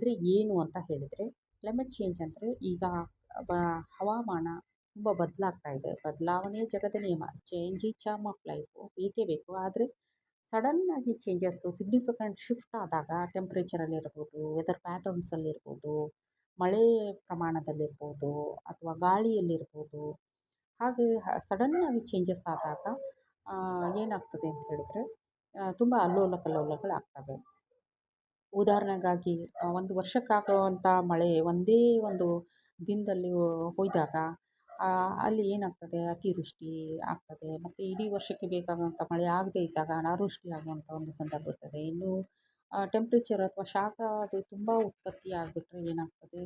ಅಂದರೆ ಏನು ಅಂತ ಹೇಳಿದರೆ, ಕ್ಲೈಮೇಟ್ ಚೇಂಜ್ ಅಂದರೆ ಈಗ ಬ ಹವಾಮಾನ ತುಂಬ ಬದಲಾಗ್ತಾ ಇದೆ. ಬದಲಾವಣೆ ಜಗದ ನಿಯಮ. Change is charm of life ಬೇಕೇ ಬೇಕು. ಆದರೆ ಸಡನ್ನಾಗಿ ಚೇಂಜಸ್ಸು ಸಿಗ್ನಿಫಿಕೆಂಟ್ ಶಿಫ್ಟ್ ಆದಾಗ ಟೆಂಪ್ರೇಚರಲ್ಲಿರ್ಬೋದು, ವೆದರ್ ಪ್ಯಾಟರ್ನ್ಸಲ್ಲಿರ್ಬೋದು, ಮಳೆ ಪ್ರಮಾಣದಲ್ಲಿರ್ಬೋದು ಅಥವಾ ಗಾಳಿಯಲ್ಲಿರ್ಬೋದು. ಹಾಗೆ ಸಡನ್ನಾಗಿ ಚೇಂಜಸ್ ಆದಾಗ ಏನಾಗ್ತದೆ ಅಂತ ಹೇಳಿದರೆ ತುಂಬ ಅಲ್ಲೋಲ ಕಲ್ಲೋಲಗಳಾಗ್ತವೆ. ಉದಾಹರಣೆಗಾಗಿ ಒಂದು ವರ್ಷಕ್ಕಾಗುವಂಥ ಮಳೆ ಒಂದೇ ಒಂದು ದಿನದಲ್ಲಿ ಹೊಯ್ದಾಗ ಅಲ್ಲಿ ಏನಾಗ್ತದೆ ಅತಿವೃಷ್ಟಿ ಆಗ್ತದೆ. ಮತ್ತು ಇಡೀ ವರ್ಷಕ್ಕೆ ಬೇಕಾಗುವಂಥ ಮಳೆ ಆಗದೇ ಇದ್ದಾಗ ಅನಾವೃಷ್ಟಿ ಆಗುವಂಥ ಒಂದು ಸಂದರ್ಭ ಇರ್ತದೆ. ಇನ್ನು ಟೆಂಪ್ರೇಚರ್ ಅಥವಾ ಶಾಖ ಅದು ತುಂಬ ಉತ್ಪತ್ತಿ ಆಗಿಬಿಟ್ರೆ ಏನಾಗ್ತದೆ,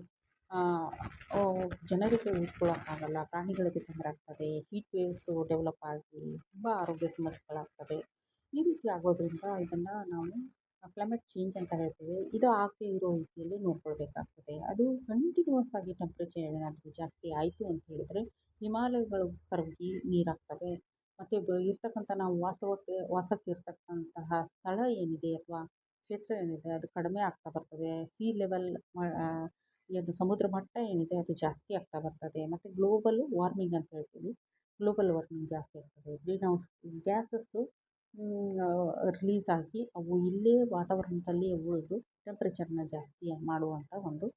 ಜನರಿಗೆ ಉಳ್ಕೊಳ್ಳೋಕ್ಕಾಗಲ್ಲ, ಪ್ರಾಣಿಗಳಿಗೆ ತೊಂದರೆ ಆಗ್ತದೆ, ಹೀಟ್ ವೇವ್ಸು ಡೆವಲಪ್ ಆಗಿ ತುಂಬ ಆರೋಗ್ಯ ಸಮಸ್ಯೆಗಳಾಗ್ತದೆ. ಈ ರೀತಿ ಆಗೋದ್ರಿಂದ ಇದನ್ನು ನಾವು ಕ್ಲೈಮೇಟ್ ಚೇಂಜ್ ಅಂತ ಹೇಳ್ತೀವಿ. ಇದು ಆಗದೇ ಇರೋ ರೀತಿಯಲ್ಲಿ ನೋಡ್ಕೊಳ್ಬೇಕಾಗ್ತದೆ. ಅದು ಕಂಟಿನ್ಯೂಯಸ್ ಆಗಿ ಟೆಂಪ್ರೇಚರ್ ಏನಾದರೂ ಜಾಸ್ತಿ ಆಯಿತು ಅಂತ ಹೇಳಿದರೆ ಹಿಮಾಲಯಗಳು ಕರಗಿ ನೀರಾಗ್ತವೆ. ಮತ್ತು ಇರ್ತಕ್ಕಂಥ ನಾವು ವಾಸಕ್ಕೆ ಇರ್ತಕ್ಕಂತಹ ಸ್ಥಳ ಏನಿದೆ ಅಥವಾ ಕ್ಷೇತ್ರ ಏನಿದೆ ಅದು ಕಡಿಮೆ ಆಗ್ತಾ ಬರ್ತದೆ. ಸೀ ಲೆವೆಲ್ ಏನು ಸಮುದ್ರ ಮಟ್ಟ ಏನಿದೆ ಅದು ಜಾಸ್ತಿ ಆಗ್ತಾ ಬರ್ತದೆ. ಮತ್ತು ಗ್ಲೋಬಲ್ ವಾರ್ಮಿಂಗ್ ಅಂತ ಹೇಳ್ತೀವಿ. ಗ್ಲೋಬಲ್ ವಾರ್ಮಿಂಗ್ ಜಾಸ್ತಿ ಆಗ್ತದೆ. ಗ್ರೀನ್ ಹೌಸ್ ಗ್ಯಾಸಸ್ಸು ರಿಲೀಸ್ ಆಗಿ ಅವು ಇಲ್ಲೇ ವಾತಾವರಣದಲ್ಲಿ ಉಳಿದು ಟೆಂಪ್ರೇಚರ್ನ ಜಾಸ್ತಿ ಮಾಡುವಂಥ ಒಂದು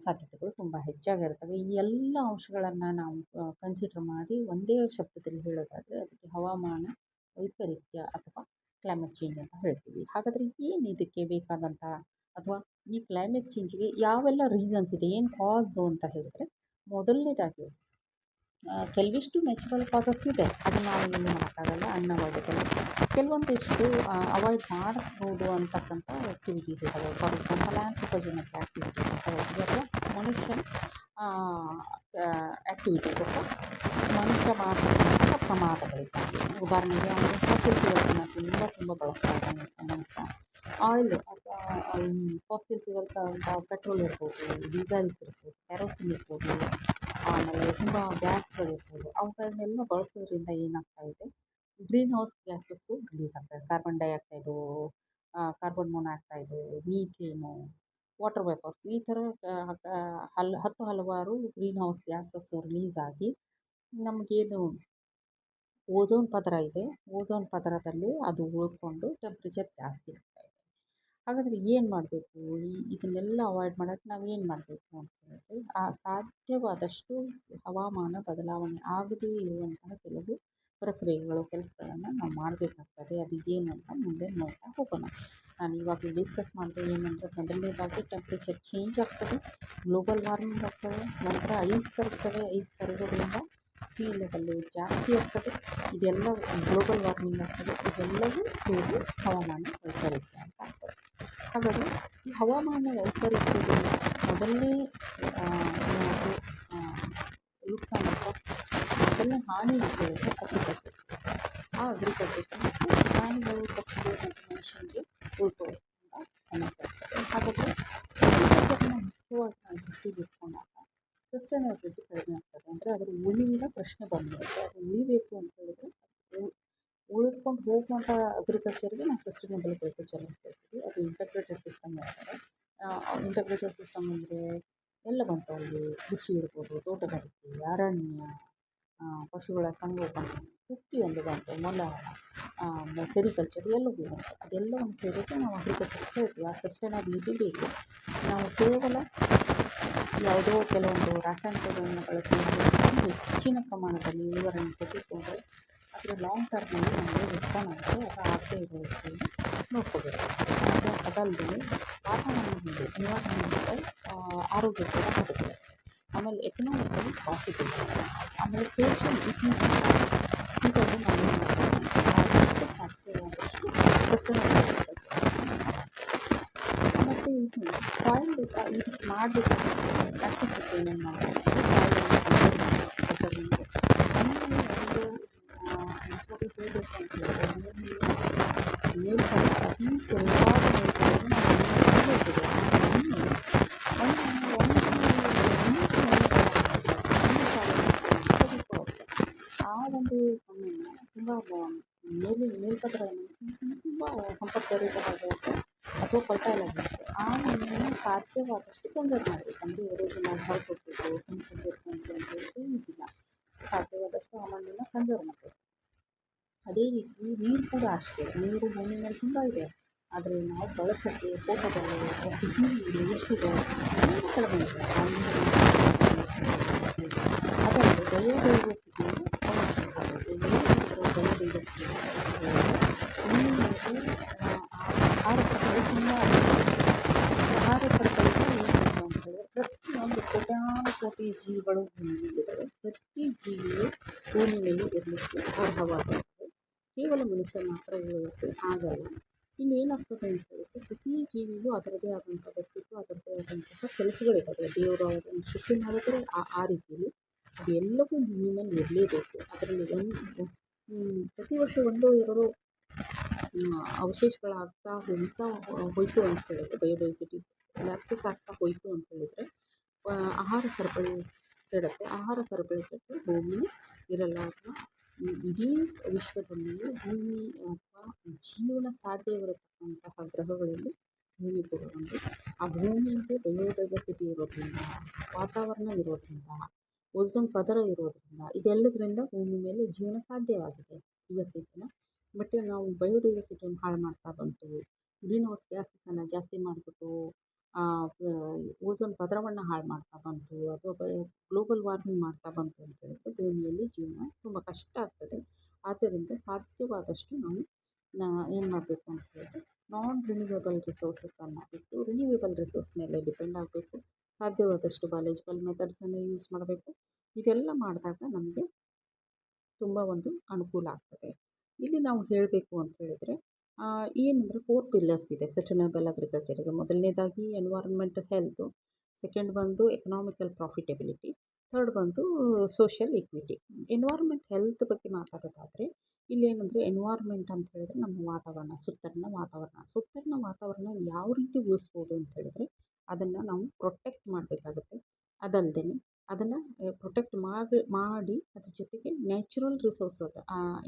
ಸಾಧ್ಯತೆಗಳು ತುಂಬ ಹೆಚ್ಚಾಗಿರ್ತವೆ. ಈ ಎಲ್ಲ ಅಂಶಗಳನ್ನು ನಾವು ಕನ್ಸಿಡರ್ ಮಾಡಿ ಒಂದೇ ಶಬ್ದದಲ್ಲಿ ಹೇಳೋದಾದರೆ ಅದಕ್ಕೆ ಹವಾಮಾನ ವೈಪರೀತ್ಯ ಅಥವಾ ಕ್ಲೈಮೇಟ್ ಚೇಂಜ್ ಅಂತ ಹೇಳ್ತೀವಿ. ಹಾಗಾದರೆ ಏನು ಇದಕ್ಕೆ ಬೇಕಾದಂಥ ಅಥವಾ ಈ ಕ್ಲೈಮೇಟ್ ಚೇಂಜಿಗೆ ಯಾವೆಲ್ಲ ರೀಸನ್ಸ್ ಇದೆ, ಏನು ಕಾಸು ಅಂತ ಹೇಳಿದರೆ, ಮೊದಲನೇದಾಗಿ ಕೆಲವಿಷ್ಟು ನ್ಯಾಚುರಲ್ ಕಾಸಸ್ ಇದೆ. ಅದನ್ನು ನಾವು ಏನು ಮಾಡೋಕ್ಕಾಗಲ್ಲ, ಅನ್ಅವಾಯ್ಡಬಲ್. ಕೆಲವೊಂದಿಷ್ಟು ಅವಾಯ್ಡ್ ಮಾಡಬಹುದು ಅಂತಕ್ಕಂಥ ಆ್ಯಕ್ಟಿವಿಟೀಸ್ ಇದ್ದಾವೆ. ಫಾರ್ ಎಕ್ಸಾಂಪಲ್ ಆ್ಯಂಥ್ರೋಪೋಜೆನಿಕ್ ಆ್ಯಕ್ಟಿವಿಟೀಸ್ ಅಂತ ಹೇಳ್ತೀವಿ, ಅಥವಾ ಮನುಷ್ಯನ ಆ್ಯಕ್ಟಿವಿಟೀಸ್ ಅಥವಾ ಮನುಷ್ಯ ಮಾಡ್ತಕ್ಕಂಥ ಪ್ರಮಾದಗಳಿದ್ದಾವೆ. ಉದಾಹರಣೆಗೆ ಅವನು ಫಾಸಿಲ್ ಫ್ಯೂಯಲ್ಸನ್ನು ತುಂಬ ಬಳಸ್ತಾ ಇದ್ದಾನೆ ಮನುಷ್ಯ. ಆಯಿಲ್ ಅಥವಾ ಈ ಫಾಸಿಲ್ ಫ್ಯೂಯಲ್ಸ್ ಅಂತ ಪೆಟ್ರೋಲ್ ಇರ್ಬೋದು, ಡೀಸೆಲ್ಸ್ ಇರ್ಬೋದು, ಕೆರೋಸಿನ್ ಇರ್ಬೋದು, ಆಮೇಲೆ ತುಂಬ ಗ್ಯಾಸ್ಗಳಿರ್ಬೋದು. ಅವುಗಳನ್ನೆಲ್ಲ ಬಳಸೋದ್ರಿಂದ ಏನಾಗ್ತಾ ಇದೆ, ಗ್ರೀನ್ ಹೌಸ್ ಗ್ಯಾಸಸ್ಸು ರಿಲೀಸ್ ಆಗ್ತದೆ. Carbon dioxide, carbon monoxide, methane, water vapours, ಈ ಥರ ಹಲವಾರು ಗ್ರೀನ್ ಹೌಸ್ ಗ್ಯಾಸಸ್ಸು ರಿಲೀಸ್ ಆಗಿ ನಮಗೇನು ಓಝೋನ್ ಪದರ ಇದೆ, ಓಝೋನ್ ಪದರದಲ್ಲಿ ಅದು ಉಳ್ಕೊಂಡು ಟೆಂಪ್ರೇಚರ್ ಜಾಸ್ತಿ ಆಗ್ತಾ ಇದೆ. ಹಾಗಾದರೆ ಏನು ಮಾಡಬೇಕು? ಇದನ್ನೆಲ್ಲ ಅವಾಯ್ಡ್ ಮಾಡೋಕ್ಕೆ ನಾವು ಏನು ಮಾಡಬೇಕು ಅಂತ ಹೇಳಿದ್ರೆ, ಸಾಧ್ಯವಾದಷ್ಟು ಹವಾಮಾನ ಬದಲಾವಣೆ ಆಗದೇ ಇರುವಂತಹ ಕೆಲವು ಪ್ರಕ್ರಿಯೆಗಳು, ಕೆಲಸಗಳನ್ನು ನಾವು ಮಾಡಬೇಕಾಗ್ತದೆ. ಅದು ಏನು ಅಂತ ಮುಂದೆ ನೋಡ್ತಾ ಹೋಗೋಣ. ನಾನು ಇವಾಗ ಡಿಸ್ಕಸ್ ಮಾಡಿದೆ ಏನಂದರೆ, ಮೊದಲನೇದಾಗಿ ಟೆಂಪ್ರೇಚರ್ ಚೇಂಜ್ ಆಗ್ತದೆ, ಗ್ಲೋಬಲ್ ವಾರ್ಮಿಂಗ್ ಆಗ್ತದೆ, ನಂತರ ಐಸ್ ಕರಗ್ತದೆ. ಐಸ್ ಕರಗೋದ್ರಿಂದ ಸೀ ಲೆವೆಲ್ಲು ಜಾಸ್ತಿ ಆಗ್ತದೆ. ಇದೆಲ್ಲ ಗ್ಲೋಬಲ್ ವಾರ್ಮಿಂಗ್ ಆಗ್ತದೆ. ಇದೆಲ್ಲವೂ ಸೇರಿ ಹವಾಮಾನ ವೈಪರೀತ್ಯ ಅಂತ ಆಗ್ತದೆ. ಹಾಗಾದರೆ ಈ ಹವಾಮಾನ ವೈಪರೀತ್ಯದಿಂದ ಮೊದಲನೇ ಏನಾದರೂ ನುಕ್ಸಾನ್ ಅಥವಾ ಮೊದಲನೇ ಹಾನಿ ಅಂತ ಹೇಳಿದರೆ ಅಗ್ರಿಕಲ್ಚರ್. ಆ ಅಗ್ರಿಕಲ್ಚರ್ ಮತ್ತು ಪ್ರಾಣಿಗಳು, ಪಕ್ಷಿಗಳು ಮತ್ತು ಮನುಷ್ಯನಿಗೆ ಉಳ್ಕೊಳ್ಳೋದ್ರಿಂದ ಸಮಸ್ಯೆ ಆಗ್ತದೆ. ಹಾಗಾದರೆ ಅಗ್ರಿಕಲ್ಚರ್ನ ಮುಖ್ಯವಾಗಿ ನಾವು ದೃಷ್ಟಿಗೆ ಇಟ್ಕೊಂಡಾಗ ಸಸ್ಟೈನಬಿಲಿಟಿ ಕಡಿಮೆ ಆಗ್ತದೆ. ಅಂದರೆ ಅದರ ಉಳಿವಿನ ಪ್ರಶ್ನೆ ಬಂದಿರುತ್ತೆ. ಅದು ಉಳಿಬೇಕು ಅಂತ ಹೇಳಿದರೆ ಉಳಿದ್ಕೊಂಡು ಹೋಗುವಂಥ ಅಗ್ರಿಕಲ್ಚರ್ಗೆ ನಾವು ಸಸ್ಟೈನಬಲ್ ಅಗ್ರಿಕಲ್ಚರ್ ಅಂತ ಹೇಳ್ತೀವಿ. ಅದು ಇಂಟಗ್ರೇಟೆಡ್ ಸಿಸ್ಟಮ್ ಹೇಳ್ತಾರೆ. ಇಂಟಗ್ರೇಟೆಡ್ ಸಿಸ್ಟಮ್ ಅಂದರೆ ಎಲ್ಲ ಬಂತು ಅಲ್ಲಿ. ಕೃಷಿ ಇರ್ಬೋದು, ತೋಟಗಾರಿಕೆ, ಅರಣ್ಯ, ಪಶುಗಳ ಸಂಗೋಪನೆ, ಪ್ರತಿಯೊಂದು ಬಂತು. ಮೊಲ, ಸೆರಿಕಲ್ಚರ್ ಎಲ್ಲವೂ ಬಂತು. ಅದೆಲ್ಲವನ್ನು ಸೇರಿದ್ರೆ ನಾವು ಅಗ್ರಿಕಲ್ಚರ್ ಹೇಳ್ತೀವಿ. ಆ ಸಸ್ಟೈನಬಿಲಿಟಿ ಬೇಕು. ನಾವು ಕೇವಲ ಯಾವುದೋ ಕೆಲವೊಂದು ರಾಸಾಯನಿಕಗಳನ್ನು ಬಳಸಿ ಹೆಚ್ಚಿನ ಪ್ರಮಾಣದಲ್ಲಿ ಇಳುವರಿಯನ್ನು ತೆಗೆದುಕೊಂಡ್ರೆ ಅದರ ಲಾಂಗ್ ಟರ್ಮಲ್ಲಿ ನಮಗೆ ನುಕ್ಸಾನ್ ಆಗುತ್ತೆ. ಅದು ಆಗದೇ ಇರೋ ರೀತಿಯಲ್ಲಿ ನೋಡ್ಕೋಬೇಕು. ಅದಲ್ಲದೆ ವಾತಾವರಣದಲ್ಲಿ ಎನ್ವೈರನ್ಮೆಂಟಲ್ ಆರೋಗ್ಯ ಕೂಡ ಹದಗೆಡುತ್ತೆ. ಆಮೇಲೆ ಎಕನಾಮಿಕಲಿ ಪ್ರಾಫಿಟ್ ಇದೆ. ಆಮೇಲೆ ಸೋಷಿಯಲ್ ಇಕ್ವಿಟಿ ಹೀಗಾಗಿ ನಾವು ಏನು ಮಾಡಬೇಕು, ಸಾಧ್ಯವಾದಷ್ಟು ಸಸ್ಟೈನಬಲ್ ಮತ್ತು ಇದು ಸಾಯಿಲ್ ಇದು ಮಾಡಬೇಕು ಪ್ರಾಕ್ಟಿಸಸ್ ಏನೇನು ಮಾಡಬೇಕು, ಸಾಯಿಲನ್ನು ಒಂದು ಹೇಳಬೇಕು ಅಂತ ಹೇಳಿದ್ರೆ ಮೇಲ್ಪದ ಅತಿ ತೆಳುವಾದ ಮೇಲ್ಪದನ್ನು ನಾವು ಹೇಳ್ತೀವಿ. ಆ ಒಂದು ಮಣ್ಣನ್ನು ತುಂಬ ಮೇಲ್ಪದರ ತುಂಬ ಸಂಪದ್ಭರಿತವಾಗಿರುತ್ತೆ ಅಥವಾ ಫರ್ಟೈಲ್ ಆಗಿರುತ್ತೆ. ಆ ಮಣ್ಣನ್ನು ಸಾಧ್ಯ ಸಾಧ್ಯವಾದಷ್ಟು ಕನ್ಸರ್ವ್ ಮಾಡಬೇಕು. ಅಂದರೆ ಎರೋಷನ್ ಆಗಿ ಹೊರಕೊಟ್ಬಿಟ್ಟು ಸುಮ್ಮನೆ ಸೇರ್ಕೊಂಡು ಅಂತ ಹೇಳಿದ್ರೆ ಯೂಸ್ ಇಲ್ಲ. ಸಾಧ್ಯವಾದಷ್ಟು ಆ ಮಣ್ಣನ್ನು ಕನ್ಸರ್ವ್ ಮಾಡಬೇಕು. ಅದೇ ರೀತಿ ನೀರು ಕೂಡ ಅಷ್ಟೇ. ನೀರು ಭೂಮಿ ಮೇಲೆ ತುಂಬ ಇದೆ, ಆದರೆ ನಾವು ಬಳಸೋಕ್ಕೆ ಫೋಟೋಗಳು ಅಥವಾ ಸಿಹಿ ನೀರು ಎಷ್ಟಿದೆ ತುಂಬ ಕಡಿಮೆ ಇದೆ. ಆ ನೀರನ್ನು ಅದಲ್ಲದೆ ಬಯೋಡೈವರ್ಸಿಟಿಯನ್ನು ಸಂರಕ್ಷಣೆ ಮಾಡಬೇಕು. ಬಯೋಡೈವರ್ಸಿಟಿ ಭೂಮಿ ಮೇಲೆ ಆಹಾರ ಸರಪಳಿ ತುಂಬ ಆಹಾರ ಸರಪಳಿಗೆ ಏನಿದೆ ಅಂತ ಹೇಳಿದ್ರೆ ಪ್ರತಿಯೊಂದು ಕೋಟಿ ಜೀವಿಗಳು ಭೂಮಿ ಮೇಲಿದ್ದಾವೆ. ಪ್ರತಿ ಜೀವಿಯು ಭೂಮಿ ಮೇಲೆ ಇರಲಿಕ್ಕೆ ಅರ್ಹವಾಗಿದೆ. ಕೇವಲ ಮನುಷ್ಯ ಮಾತ್ರ ಉಳಿಯೋಕ್ಕೆ ಆಗಲ್ಲ. ಇಲ್ಲಿ ಏನಾಗ್ತದೆ ಅಂತ ಹೇಳಿದ್ರೆ ಪ್ರತಿ ಜೀವಿಗೂ ಅದರದೇ ಆದಂಥ ವ್ಯಕ್ತಿತ್ವ, ಅದರದೇ ಆದಂತಹ ಕೆಲಸಗಳಿದ್ದಾವೆ. ದೇವರು ಅದನ್ನು ಸೃಷ್ಟಿ ಮಾಡಿದ್ರೆ ಆ ರೀತಿಯಲ್ಲಿ ಅವೆಲ್ಲವೂ ಭೂಮಿ ಮೇಲೆ ಇರಲೇಬೇಕು. ಅದರಲ್ಲಿ ಪ್ರತಿ ವರ್ಷ 1-2 ಅವಶೇಷಗಳಾಗ್ತಾ ಹೋಯಿತು ಅಂತ ಹೇಳಿದ್ರೆ, ಬಯೋಡೈವರ್ಸಿಟಿ ಲ್ಯಾಪ್ಸಸ್ ಆಗ್ತಾ ಹೋಯಿತು ಅಂತ ಹೇಳಿದರೆ ಆಹಾರ ಸರಪಳಿ ಕೆಡುತ್ತೆ. ಆಹಾರ ಸರಪಳಿ ಕೆಟ್ಟು ಭೂಮಿ ಇರಲ್ಲ. ಅಥವಾ ಇಡೀ ವಿಶ್ವದಲ್ಲಿಯೇ ಭೂಮಿ ಅಥವಾ ಜೀವನ ಸಾಧ್ಯವಿರತಕ್ಕಂತಹ ಗ್ರಹಗಳಲ್ಲಿ ಭೂಮಿ ಕೂಡ ಒಂದು. ಆ ಭೂಮಿಗೆ ಬಯೋಡೈವರ್ಸಿಟಿ ಇರೋದ್ರಿಂದ, ವಾತಾವರಣ ಇರೋದ್ರಿಂದ, ಓಝೋನ್ ಪದರ ಇರೋದ್ರಿಂದ, ಇದೆಲ್ಲದರಿಂದ ಭೂಮಿ ಮೇಲೆ ಜೀವನ ಸಾಧ್ಯವಾಗಿದೆ ಇವತ್ತಿನ ದಿನ. ಬಟ್ ನಾವು ಬಯೋಡೈವರ್ಸಿಟಿಯನ್ನು ಹಾಳು ಮಾಡ್ತಾ ಬಂತು, ಗ್ರೀನ್ ಹೌಸ್ ಗ್ಯಾಸಸನ್ನು ಜಾಸ್ತಿ ಮಾಡಿಬಿಟ್ಟು ಓಝೋನ್ ಪದರವನ್ನು ಹಾಳು ಮಾಡ್ತಾ ಬಂತು, ಅಥವಾ ಗ್ಲೋಬಲ್ ವಾರ್ಮಿಂಗ್ ಮಾಡ್ತಾ ಬಂತು ಅಂತ ಹೇಳಿದ್ರೆ ಭೂಮಿಯಲ್ಲಿ ಜೀವನ ತುಂಬ ಕಷ್ಟ ಆಗ್ತದೆ. ಆದ್ದರಿಂದ ಸಾಧ್ಯವಾದಷ್ಟು ನಾವು ಏನು ಮಾಡಬೇಕು ಅಂತ ಹೇಳಿದ್ರೆ ನಾನ್ ರಿನ್ಯೂವೇಬಲ್ ರಿಸೋರ್ಸಸನ್ನು ಬಿಟ್ಟು ರಿನ್ಯೂವೇಬಲ್ ರಿಸೋರ್ಸ್ ಮೇಲೆ ಡಿಪೆಂಡ್ ಆಗಬೇಕು. ಸಾಧ್ಯವಾದಷ್ಟು ಬಯಾಲಜಿಕಲ್ ಮೆಥಡ್ಸನ್ನು ಯೂಸ್ ಮಾಡಬೇಕು. ಇದೆಲ್ಲ ಮಾಡಿದಾಗ ನಮಗೆ ತುಂಬ ಒಂದು ಅನುಕೂಲ ಆಗ್ತದೆ. ಇಲ್ಲಿ ನಾವು ಹೇಳಬೇಕು ಅಂತ ಹೇಳಿದರೆ ಏನಂದರೆ 4 ಪಿಲ್ಲರ್ಸ್ ಇದೆ ಸಸ್ಟೈನಬಲ್ ಅಗ್ರಿಕಲ್ಚರಿಗೆ. ಮೊದಲನೇದಾಗಿ ಎನ್ವೈರನ್ಮೆಂಟಲ್ ಹೆಲ್ತು, ಸೆಕೆಂಡ್ ಬಂದು ಎಕನಾಮಿಕಲ್ ಪ್ರಾಫಿಟಬಿಲಿಟಿ, ಥರ್ಡ್ ಬಂದು ಸೋಷಿಯಲ್ ಇಕ್ವಿಟಿ. ಎನ್ವೈರನ್ಮೆಂಟ್ ಹೆಲ್ತ್ ಬಗ್ಗೆ ಮಾತಾಡೋದಾದರೆ ಇಲ್ಲೇನಂದರೆ ಎನ್ವೈರನ್ಮೆಂಟ್ ಅಂತ ಹೇಳಿದ್ರೆ ನಮ್ಮ ವಾತಾವರಣ, ಸುತ್ತಲಿನ ವಾತಾವರಣ ಯಾವ ರೀತಿ ಉಳಿಸ್ಬೋದು ಅಂತ ಹೇಳಿದ್ರೆ ಅದನ್ನು ನಾವು ಪ್ರೊಟೆಕ್ಟ್ ಮಾಡಬೇಕಾಗುತ್ತೆ. ಅದಲ್ಲದೆ ಅದನ್ನು ಪ್ರೊಟೆಕ್ಟ್ ಮಾಡಿ ಅದ್ರ ಜೊತೆಗೆ ನ್ಯಾಚುರಲ್ ರಿಸೋರ್ಸ್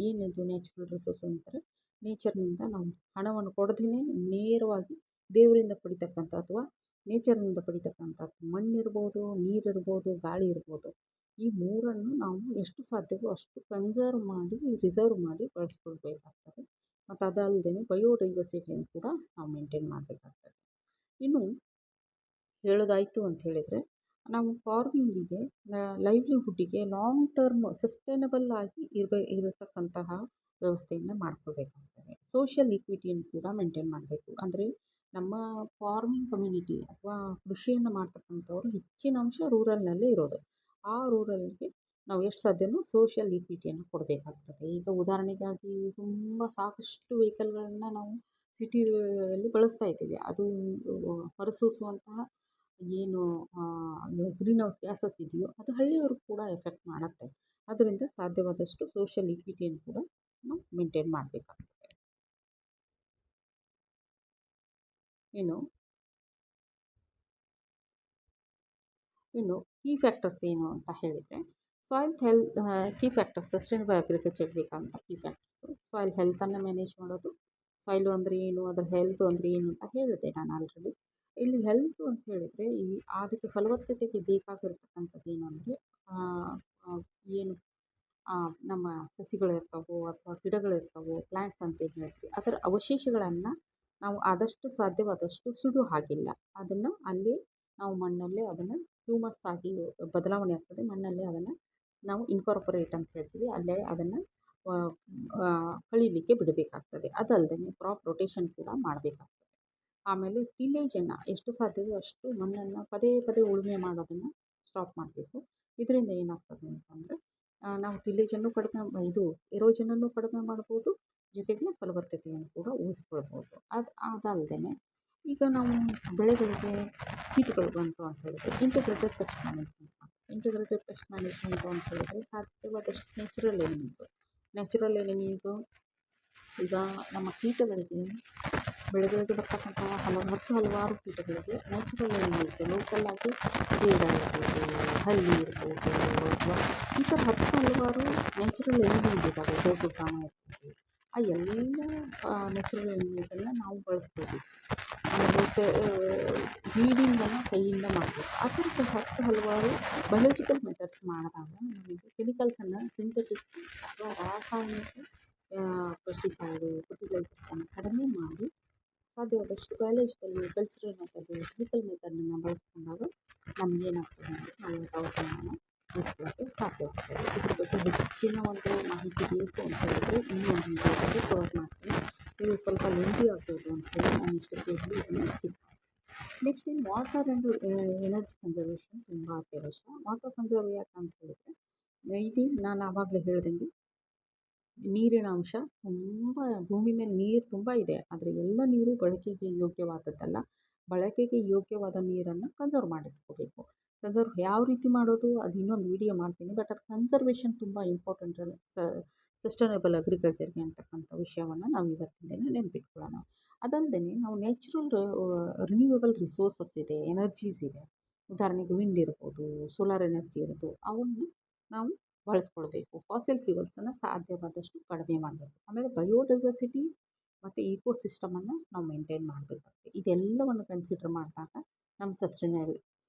ಏನಿದು ನ್ಯಾಚುರಲ್ ರಿಸೋರ್ಸ್ ಅಂತಾರೆ, ನೇಚರ್ನಿಂದ ನಾವು ಹಣವನ್ನು ಕೊಡದೇ ನೇರವಾಗಿ ದೇವರಿಂದ ಪಡಿತಕ್ಕಂಥ ಅಥವಾ ನೇಚರ್ನಿಂದ ಪಡಿತಕ್ಕಂಥದ್ದು ಮಣ್ಣಿರ್ಬೋದು, ನೀರಿರ್ಬೋದು, ಗಾಳಿ ಇರ್ಬೋದು, ಈ ಮೂರನ್ನು ನಾವು ಎಷ್ಟು ಸಾಧ್ಯವೋ ಅಷ್ಟು ರಿಸರ್ವ್ ಮಾಡಿ ಬಳಸ್ಕೊಳ್ಬೇಕಾಗ್ತದೆ. ಮತ್ತು ಅದಲ್ಲದೆ ಬಯೋಡೈವರ್ಸಿಟಿಯನ್ನು ಕೂಡ ನಾವು ಮೇಂಟೈನ್ ಮಾಡಬೇಕಾಗ್ತದೆ. ಇನ್ನು ಹೇಳೋದಾಯಿತು ಅಂತ ಹೇಳಿದರೆ ನಾವು ಫಾರ್ಮಿಂಗಿಗೆ, ಲೈವ್ಲಿಹುಡ್ಡಿಗೆ ಲಾಂಗ್ ಟರ್ಮ್ ಸಸ್ಟೈನಬಲ್ ಆಗಿ ಇರತಕ್ಕಂತಹ ವ್ಯವಸ್ಥೆಯನ್ನು ಮಾಡ್ಕೊಳ್ಬೇಕಾಗ್ತದೆ. ಸೋಷಿಯಲ್ ಈಕ್ವಿಟಿಯನ್ನು ಕೂಡ ಮೇಂಟೈನ್ ಮಾಡಬೇಕು. ಅಂದರೆ ನಮ್ಮ ಫಾರ್ಮಿಂಗ್ ಕಮ್ಯುನಿಟಿ ಅಥವಾ ಕೃಷಿಯನ್ನು ಮಾಡ್ತಕ್ಕಂಥವ್ರು ಹೆಚ್ಚಿನ ಅಂಶ ರೂರಲ್ನಲ್ಲೇ ಇರೋದು. ಆ ರೂರಲ್ಗೆ ನಾವು ಎಷ್ಟು ಸಾಧ್ಯವೋ ಸೋಷಿಯಲ್ ಈಕ್ವಿಟಿಯನ್ನು ಕೊಡಬೇಕಾಗ್ತದೆ. ಈಗ ಉದಾಹರಣೆಗಾಗಿ ಸಾಕಷ್ಟು ವೆಹಿಕಲ್ಗಳನ್ನು ನಾವು ಸಿಟಿಯಲ್ಲಿ ಬಳಸ್ತಾ ಇದ್ದೀವಿ. ಅದು ಹೊರಸೂಸುವಂತಹ ಏನು ಗ್ರೀನ್ ಹೌಸ್ ಗ್ಯಾಸಸ್ ಇದೆಯೋ ಅದು ಹಳ್ಳಿಯವ್ರಿಗೆ ಕೂಡ ಎಫೆಕ್ಟ್ ಮಾಡುತ್ತೆ. ಅದರಿಂದ ಸಾಧ್ಯವಾದಷ್ಟು ಸೋಷಿಯಲ್ ಈಕ್ವಿಟಿಯನ್ನು ಕೂಡ ನಾವು ಮೇಂಟೈನ್ ಮಾಡಬೇಕಾಗ್ತದೆ. ಇನ್ನು ಕೀ ಫ್ಯಾಕ್ಟರ್ಸ್ ಏನು ಅಂತ ಹೇಳಿದರೆ soil health key factors, sustainable agriculture ಬೇಕಂತ ಕೀ ಫ್ಯಾಕ್ಟರ್ಸು ಸಾಯಿಲ್ ಹೆಲ್ತನ್ನು ಮ್ಯಾನೇಜ್ ಮಾಡೋದು. ಸಾಯಿಲು ಅಂದರೆ ಏನು, ಅದರ ಹೆಲ್ತು ಅಂದರೆ ಏನು ಅಂತ ಹೇಳಿದೆ ನಾನು ಆಲ್ರೆಡಿ. ಇಲ್ಲಿ ಹೆಲ್ತು ಅಂತ ಹೇಳಿದರೆ ಅದಕ್ಕೆ ಫಲವತ್ತತೆಗೆ ಬೇಕಾಗಿರ್ತಕ್ಕಂಥದ್ದು ಏನು ಅಂದರೆ ಏನು ನಮ್ಮ ಸಸಿಗಳಿರ್ತಾವೋ ಅಥವಾ ಗಿಡಗಳಿರ್ತಾವೋ, ಪ್ಲ್ಯಾಂಟ್ಸ್ ಅಂತ ಏನು ಹೇಳ್ತೀವಿ, ಅದರ ಅವಶೇಷಗಳನ್ನು ನಾವು ಆದಷ್ಟು ಸಾಧ್ಯವಾದಷ್ಟು ಸುಡು ಹಾಗಿಲ್ಲ. ಅದನ್ನು ಅಲ್ಲೇ ನಾವು ಮಣ್ಣಲ್ಲೇ ಅದನ್ನು ಹ್ಯೂಮಸ್ ಆಗಿ ಬದಲಾವಣೆ ಆಗ್ತದೆ. ಮಣ್ಣಲ್ಲೇ ಅದನ್ನು ನಾವು ಇನ್ಕಾರ್ಪೊರೇಟ್ ಅಂತ ಹೇಳ್ತೀವಿ, ಅಲ್ಲೇ ಅದನ್ನು ಕಳೀಲಿಕ್ಕೆ ಬಿಡಬೇಕಾಗ್ತದೆ. ಅದಲ್ಲದೆ ಕ್ರಾಪ್ ರೊಟೇಷನ್ ಕೂಡ ಮಾಡಬೇಕಾಗ್ತದೆ. ಆಮೇಲೆ ಟಿಲೇಜನ್ನು ಎಷ್ಟು ಸಾಧ್ಯವೋ ಅಷ್ಟು ಮಣ್ಣನ್ನು ಪದೇ ಉಳುಮೆ ಮಾಡೋದನ್ನು ಸ್ಟಾಪ್ ಮಾಡಬೇಕು. ಇದರಿಂದ ಏನಾಗ್ತದೆ ಅಂತಂದರೆ ನಾವು ಟಿಲೇಜನ್ನು ಎರೋಜನನ್ನು ಕಡಿಮೆ ಮಾಡ್ಬೋದು, ಜೊತೆಗೆ ಫಲವತ್ತತೆಯನ್ನು ಕೂಡ ಉಳಿಸ್ಕೊಳ್ಬೋದು. ಅದಲ್ಲದೆ ಈಗ ನಾವು ಬೆಳೆಗಳಿಗೆ ಕೀಟಗಳು ಬಂತು ಅಂತ ಹೇಳಿದರೆ ಇಂಟಿಗ್ರೇಟೆಡ್ ಪೆಸ್ಟ್ ಮ್ಯಾನೇಜ್ಮೆಂಟ್ ಅಂತ ಹೇಳಿದರೆ ಸಾಧ್ಯವಾದಷ್ಟು ನ್ಯಾಚುರಲ್ ಎನಿಮೀಸು ಈಗ ನಮ್ಮ ಕೀಟಗಳಿಗೆ, ಬೆಳೆಗಳಿಗೆ ಬರ್ತಕ್ಕಂತಹ ಹಲವಾರು ಕೀಟಗಳಿಗೆ ನ್ಯಾಚುರಲ್ ಎನಿಮೀಸ್ ಲೋಕಲ್ ಆಗಿ ಜೇಡ ಇರ್ಬೋದು, ಹಲ್ಲಿ ಇರ್ಬೋದು, ಅಥವಾ ಈ ಥರ ಹಲವಾರು ನ್ಯಾಚುರಲ್ ಎನಿಮೀಸ್ ಇದ್ದಾವೆ. ಜೇಗುಗ್ರಾಮ ಇರ್ಬೋದು. ಆ ಎಲ್ಲ ನ್ಯಾಚುರಲ್ ರೆಮಿಡೀಸನ್ನು ನಾವು ಬಳಸ್ಬೋದು. ಆಮೇಲೆ ವೀಡಿಂಗನ್ನು ಕೈಯಿಂದ ಮಾಡಬೇಕು. ಆ ಥರದ ಹಲವಾರು ಬಯೋಲಾಜಿಕಲ್ ಮೆಥಡ್ಸ್ ಮಾಡಿದಾಗ ನಮಗೆ ಕೆಮಿಕಲ್ಸನ್ನು ಸಿಂಥೆಟಿಕ್ ಅಥವಾ ರಾಸಾಯನಿಕ ಪೆಸ್ಟಿಸೈಡು, ಫರ್ಟಿಲೈಸರ್ಸನ್ನು ಕಡಿಮೆ ಮಾಡಿ ಸಾಧ್ಯವಾದಷ್ಟು ಬಯಾಲಜಿಕಲ್, ಕಲ್ಚರಲ್ ಮೆಥಡು, ಫಿಸಿಕಲ್ ಮೆಥಡನ್ನು ಬಳಸ್ಕೊಂಡಾಗ ನಮಗೇನಾಗ್ತದೆ ಅಂದರೆ ನಾವು ವಾತಾವರಣವನ್ನು ಉಳಿಸ್ಕೊಳ್ಳೋಕ್ಕೆ ಸಾಧ್ಯವಾಗ್ತದೆ. ಇದ್ರ ಬಗ್ಗೆ ಹೆಚ್ಚಿನ ಒಂದು ಮಾಹಿತಿ ಬೇಕು ಅಂತ ಹೇಳಿದ್ರೆ ಇನ್ನೊಂದು ವಿಡಿಯೋದಲ್ಲಿ ಕವರ್ ಮಾಡ್ತೀನಿ. ಇದು ಸ್ವಲ್ಪ ಲೆಂದಿ ಆಗ್ಬೋದು ಅಂತೇಳಿ ನಾನು ಇಷ್ಟಕ್ಕೆ ಹೇಳಿ ಇದನ್ನು ಸ್ಕಿಪ್ ಮಾಡ್ತೀನಿ. ನೆಕ್ಸ್ಟ್ ಇನ್ನು ವಾಟರ್ ಆ್ಯಂಡ್ ಎನರ್ಜಿ ಕನ್ಸರ್ವೇಷನ್ ತುಂಬ ಅತ್ಯವಶ್ಯ. ವಾಟರ್ ಕನ್ಸರ್ವ್ ಯಾಕೆ ಅಂತ ಹೇಳಿದರೆ ಇದು ನಾನು ಆವಾಗಲೇ ಹೇಳ್ದಂಗೆ ನೀರಿನ ಅಂಶ ತುಂಬ ಭೂಮಿ ಮೇಲೆ ನೀರು ತುಂಬ ಇದೆ. ಆದರೆ ಎಲ್ಲ ನೀರು ಬಳಕೆಗೆ ಯೋಗ್ಯವಾದದ್ದಲ್ಲ. ಬಳಕೆಗೆ ಯೋಗ್ಯವಾದ ನೀರನ್ನು ಕನ್ಸರ್ವ್ ಮಾಡಿಟ್ಕೋಬೇಕು. ಕನ್ಸರ್ವ್ ಯಾವ ರೀತಿ ಮಾಡೋದು ಅದು ಇನ್ನೊಂದು ವಿಡಿಯೋ ಮಾಡ್ತೀನಿ. ಬಟ್ ಅದು ಕನ್ಸರ್ವೇಷನ್ ತುಂಬ ಇಂಪಾರ್ಟೆಂಟ್ ಸಸ್ಟೈನಬಲ್ ಅಗ್ರಿಕಲ್ಚರ್ಗೆ ಅಂತಕ್ಕಂಥ ವಿಷಯವನ್ನು ನಾವು ಇವತ್ತಿನ ದಿನ ನೆನಪಿಟ್ಕೊಳ್ಳೋಣ. ಅದಲ್ಲದೆ ನಾವು ನ್ಯಾಚುರಲ್ ರಿನ್ಯೂವೇಬಲ್ ರಿಸೋರ್ಸಸ್ ಇದೆ, ಎನರ್ಜೀಸ್ ಇದೆ. ಉದಾಹರಣೆಗೆ ವಿಂಡ್ ಇರ್ಬೋದು, ಸೋಲಾರ್ ಎನರ್ಜಿ ಇರ್ಬೋದು, ಅವನ್ನು ನಾವು ಬಳಸ್ಕೊಳ್ಬೇಕು. ಫಾಸಿಲ್ ಫ್ಯೂಯಲ್ಸನ್ನು ಸಾಧ್ಯವಾದಷ್ಟು ಕಡಿಮೆ ಮಾಡಬೇಕು. ಆಮೇಲೆ ಬಯೋಡೈವರ್ಸಿಟಿ ಮತ್ತು ಈಕೋಸಿಸ್ಟಮನ್ನು ನಾವು ಮೇಂಟೈನ್ ಮಾಡಬೇಕಾಗುತ್ತೆ. ಇದೆಲ್ಲವನ್ನು ಕನ್ಸಿಡರ್ ಮಾಡಿದಾಗ ನಮ್ಮ